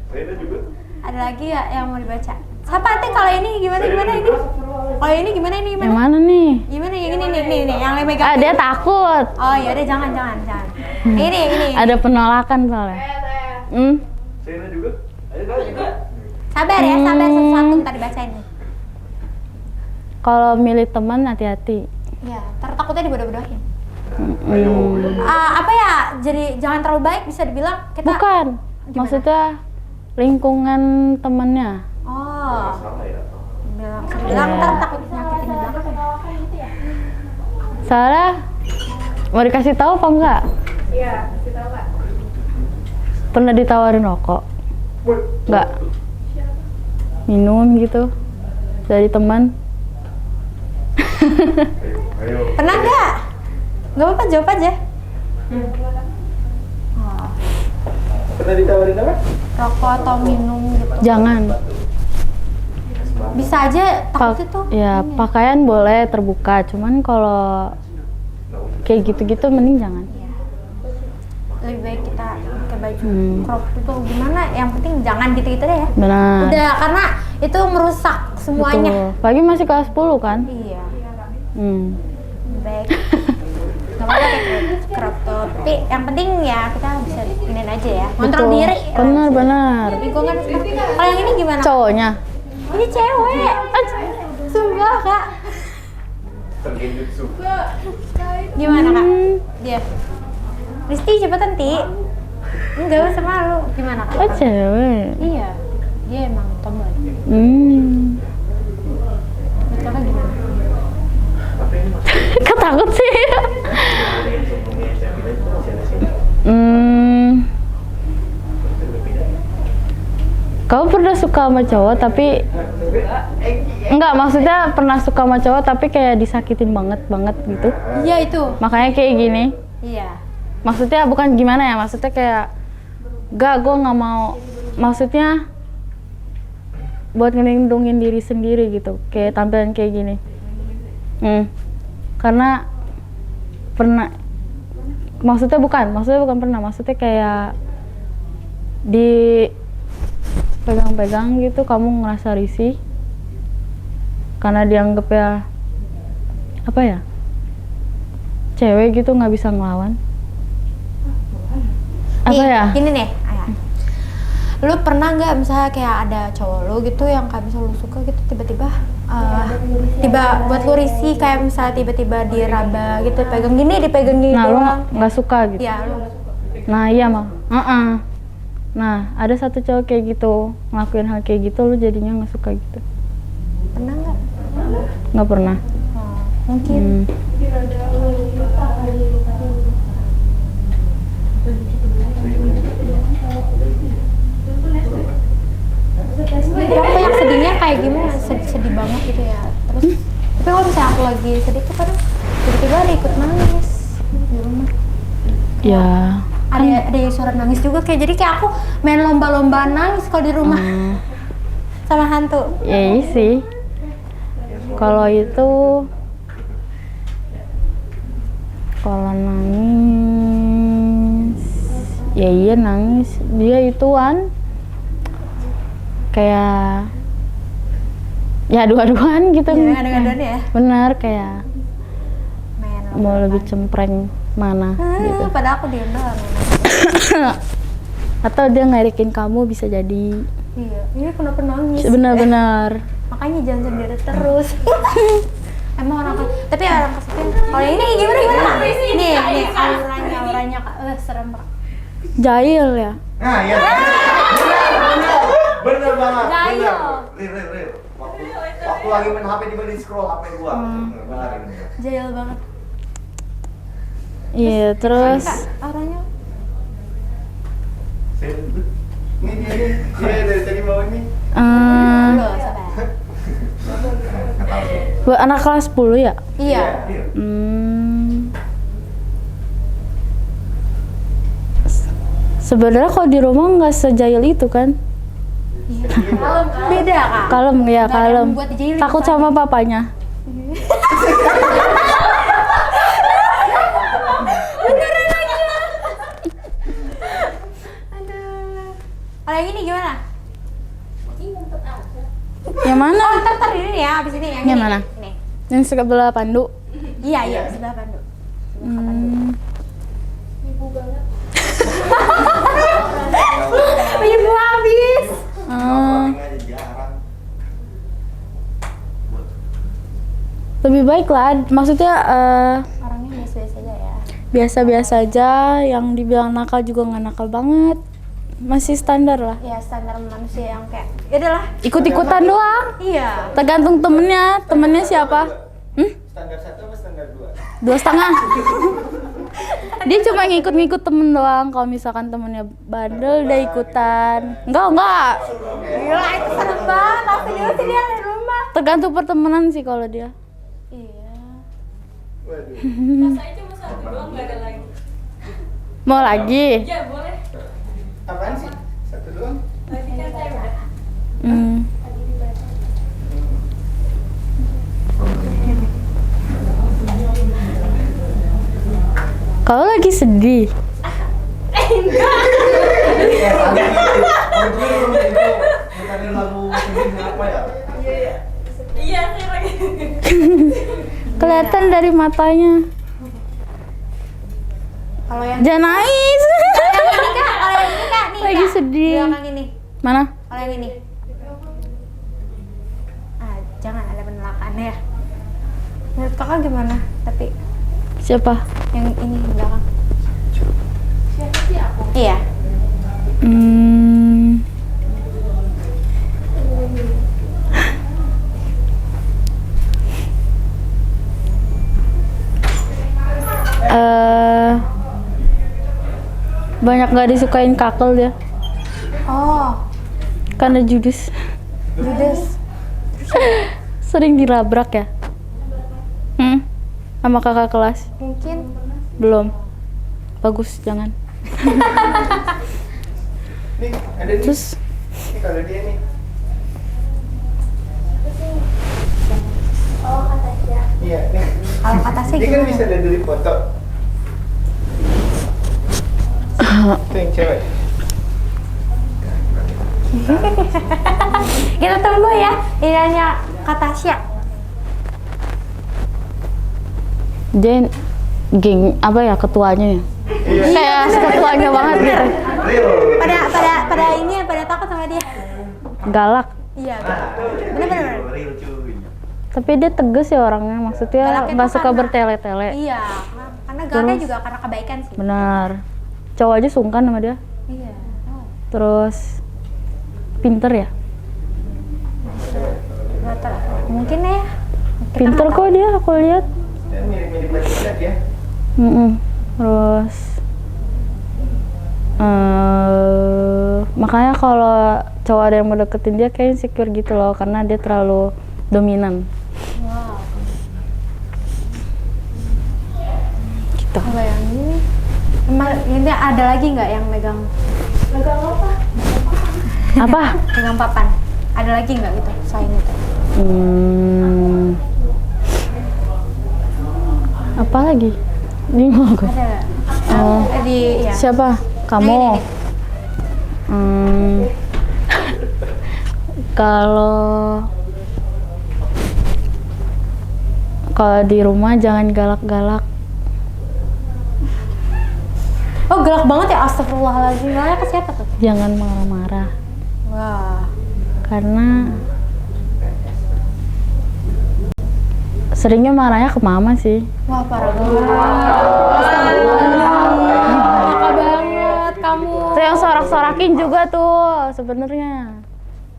Rena juga. Ada lagi ya yang mau dibaca? Siapa nanti kalau ini gimana ini? Kalau ini gimana ini Yang gimana? mana nih? Gimana yang ini nih yang lebih megang. Ah, dia takut. Oh ya udah jangan. Ini yang ini. Ada penolakan soalnya. Rena juga. Ada Tasya juga. Sabar ya, sabar sesuatu tadi bacain nih. Kalau milih teman hati-hati. Iya, ntar takutnya dibodoh-bodohin. Ayo. Apa ya? Jadi jangan terlalu baik bisa dibilang kita. Bukan. Gimana? Maksudnya lingkungan temannya. Oh, Sama ya. bilang ntar takut nyakitin di belakang. Soalnya mau dikasih tahu apa enggak? Iya, kasih tahu kak. Pernah ditawarin rokok? Enggak. Minum gitu dari teman. Ayo. Pernah nggak? Nggak apa-apa jawab aja. Oh, Pernah ditawarin apa? rokok atau minum gitu. Jangan. Bisa aja takut itu. Ya, ini. pakaian boleh terbuka, cuman kalau kayak gitu-gitu mending jangan. Iya. Lebih baik kita pakai baju Hmm. crop itu gimana? Yang penting jangan gitu-gitu deh ya. Benar. Udah karena itu merusak semuanya. Betul. Pagi masih kelas 10 kan? Iya. Lebih baik. Gak apa-apa kayak crop top. Tapi yang penting ya kita bisa iniin aja ya. Kontrol Betul. diri. Benar. Lingkungan seperti itu. Kalau yang ini gimana? Cowoknya. Ini cewek. Sumpah kak. Tergenjutsu. Gimana kak? Dia. Risti cepetan Ti. Enggak usah malu. Gimana kak? Oh, cewek. Iya. Dia emang tomboy. Hmm. Menurut kakak gimana? Ketakut sih. Kamu pernah suka sama cowok tapi enggak, maksudnya pernah suka sama cowok tapi kayak disakitin banget gitu. Iya itu. Makanya kayak gini. Iya. Maksudnya bukan gimana ya, maksudnya kayak gue nggak mau, maksudnya buat ngelindungin diri sendiri gitu, kayak tampilan kayak gini. Karena pernah, maksudnya bukan pernah, maksudnya kayak dipegang-pegang gitu kamu ngerasa risih karena dianggap ya apa ya, cewek gitu nggak bisa ngelawan. Apa Nih, ya? Gini nih, Ayah. Lu pernah nggak misalnya kayak ada cowok lu gitu yang kayak misalnya lu suka gitu tiba-tiba buat lu risih, kayak misalnya tiba-tiba diraba gitu, dipegang gini Nah, lu doang. nggak suka gitu. Iya, lu. Nah, iya mah. Nah, ada satu cowok kayak gitu, ngelakuin hal kayak gitu, lu jadinya nggak suka gitu. Pernah nggak? Nggak pernah. Mungkin. Aku yang sedihnya kayak gimana? Sedih banget gitu ya. Terus, tapi kalau misalnya aku lagi sedih tuh kadang tiba-tiba ada ikut nangis di rumah. Ya. Ada suara nangis juga kayak, jadi kayak aku main lomba-lomba nangis kalau di rumah sama hantu. Ya iya sih. Kalau itu, kalau nangis, ya iya nangis. Dia ituan kayak ya dua-duaan gitu. Ya, dengan ya. Benar, kayak Main mau lebih cempreng mana gitu. Padahal aku diam doang. Atau dia ngerikin kamu, bisa jadi. Iya, ini kenapa nangis? Benar-benar. Makanya jangan sendiri terus. Emang orang tapi orang kesepian. Kalau yang ini gimana? Nih auranya Kak. Serem Kak. Jahil ya. Nah, ya. Bener banget. Jahil. Real. Waktu Aku lagi main HP tiba di scroll HP gua. Benar ini. Jahil banget. Iya, terus Kak, orangnya Ini dia nih. Dia dari tadi mau ini. loh, sabar. buat anak kelas 10 ya? Iya. Sebenarnya kalau di rumah nggak sejail itu kan? Beda Kak. Kalem ya, Nggak ada yang kalem. membuat dijailin, Takut Kak. sama papanya. Aduh. Kalau yang ini gimana? Yang mana? Oh, ntar ini ya, abis ini yang Yang ini. mana? Ini. Yang sebelah Pandu. Iya, iya, sebelah Pandu. Sebelah Pandu. Ibu banget. Ibu habis. Aja jarang. Lebih baik lah, maksudnya Orangnya biasa-biasa aja ya. biasa-biasa aja. Yang dibilang nakal juga nggak nakal banget, masih standar lah. Ya standar manusia yang kayak, ya udahlah. Ikut-ikutan doang. Iya. Tergantung temennya siapa. Standar 1 apa standar 2? 2,5. Dia cuma ngikut-ngikut temen doang. Kalau misalkan temennya bandel, dia ikutan. Enggak. Gila, itu serem banget. Langsung jauh dia dari rumah. Tergantung pertemanan sih kalau dia. Iya. Waduh. Rasanya cuma satu doang, nggak ada lagi. Mau lagi? Ya boleh. Apaan sih? Satu doang? Tadi kan saya udah. Tadi dibaca. Kalau lagi sedih, Bukan lagu sedih apa ya? Iya, saya lagi. kelihatan dari matanya. Kalau yang Jangan nangis. ini Kak, kalau yang ini Kak, nih Lagi Kak. sedih. Di belakang ini. Mana? Kalau yang ini. Ah, jangan ada penolakannya ya. Menurut Kakak gimana? Tapi Siapa? yang ini di belakang. Siapa sih aku? Iya. Hmm, banyak gak disukain kakel dia. Oh, Karena judes. Judes. Sering dirabrak ya? Sama kakak kelas? Mungkin Belum. Bagus, jangan. Nih, ada nih. Terus Nih kalau dia nih. Oh, kata dia. Iya, nih. kalau kata sih Dia kan gimana? bisa lihat dari foto. Itu yang cewek. Kita tunggu ya. Ininya Kak Tasya. dia geng apa ya, ketuanya ya? Iya. Kayak ketuanya banget gitu. Real. Pada ini ya, pada takut sama dia. Galak. Iya, bener. Real cuy. Tapi dia tegas ya orangnya, maksudnya Galaknya nggak tuh suka karena- bertele-tele. Iya, karena galaknya Terus? juga karena kebaikan sih. Benar. Cowok aja sungkan sama dia. Iya. Oh, Terus pinter ya? nggak tahu. Mungkin ya. Kita Pinter nggak kok dia, aku lihat. Dan mirip-mirip Lacita ya. Terus makanya kalau cowok ada yang mau deketin dia kayak insecure gitu loh, karena dia terlalu dominan. tahu. Wow. Gitu. Kalau yang ini, ini ada lagi nggak yang megang Megang apa? Apa? megang papan? Ada lagi nggak gitu selain itu? Apa lagi? Bingung aku. Ada. Oh. Di ya. Siapa? Kamu? Ini. Kalau di rumah jangan galak-galak. Oh, galak banget ya, astagfirullahaladzim. Galaknya ke siapa tuh? Jangan marah-marah. Wah. Karena seringnya marahnya ke mama sih. Wah, parah banget. Parah banget kamu. Tuh yang sorak-sorakin juga tuh sebenarnya.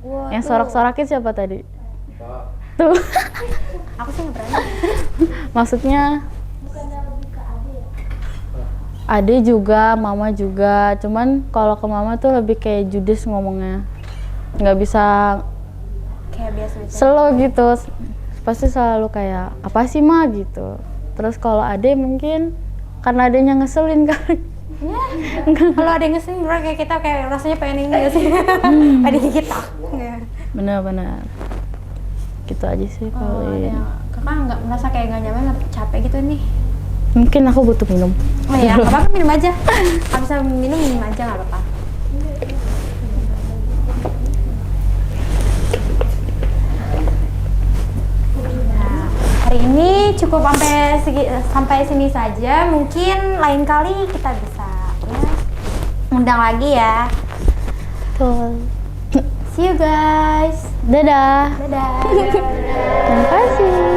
Wah, Yang tuh. sorak-sorakin siapa tadi? Tuh. Aku sih nggak berani. Maksudnya Bukannya lebih ke ade ya? ade juga, mama juga. Cuman kalau ke mama tuh lebih kayak judes ngomongnya. Nggak bisa Kayak biasa-biasa. slow gitu. Pasti selalu kayak apa sih ma gitu. Terus kalau ade mungkin karena adenya ngeselin kan. Kalau ada yang ngeselin bener kayak kita kayak rasanya pengen ini gak sih? Pengen digigit tak? Bener-bener. Gitu aja sih Oh, ada paling. yang kakak nggak merasa kayak nggak nyaman atau capek gitu nih? Mungkin aku butuh minum. Oh ya, nggak apa-apa minum aja. Kalau bisa minum aja nggak apa-apa. Nah, hari ini cukup sampai sini saja. Mungkin lain kali kita bisa ya undang lagi ya. Betul. See you guys. Dadah. Dadah. Terima kasih.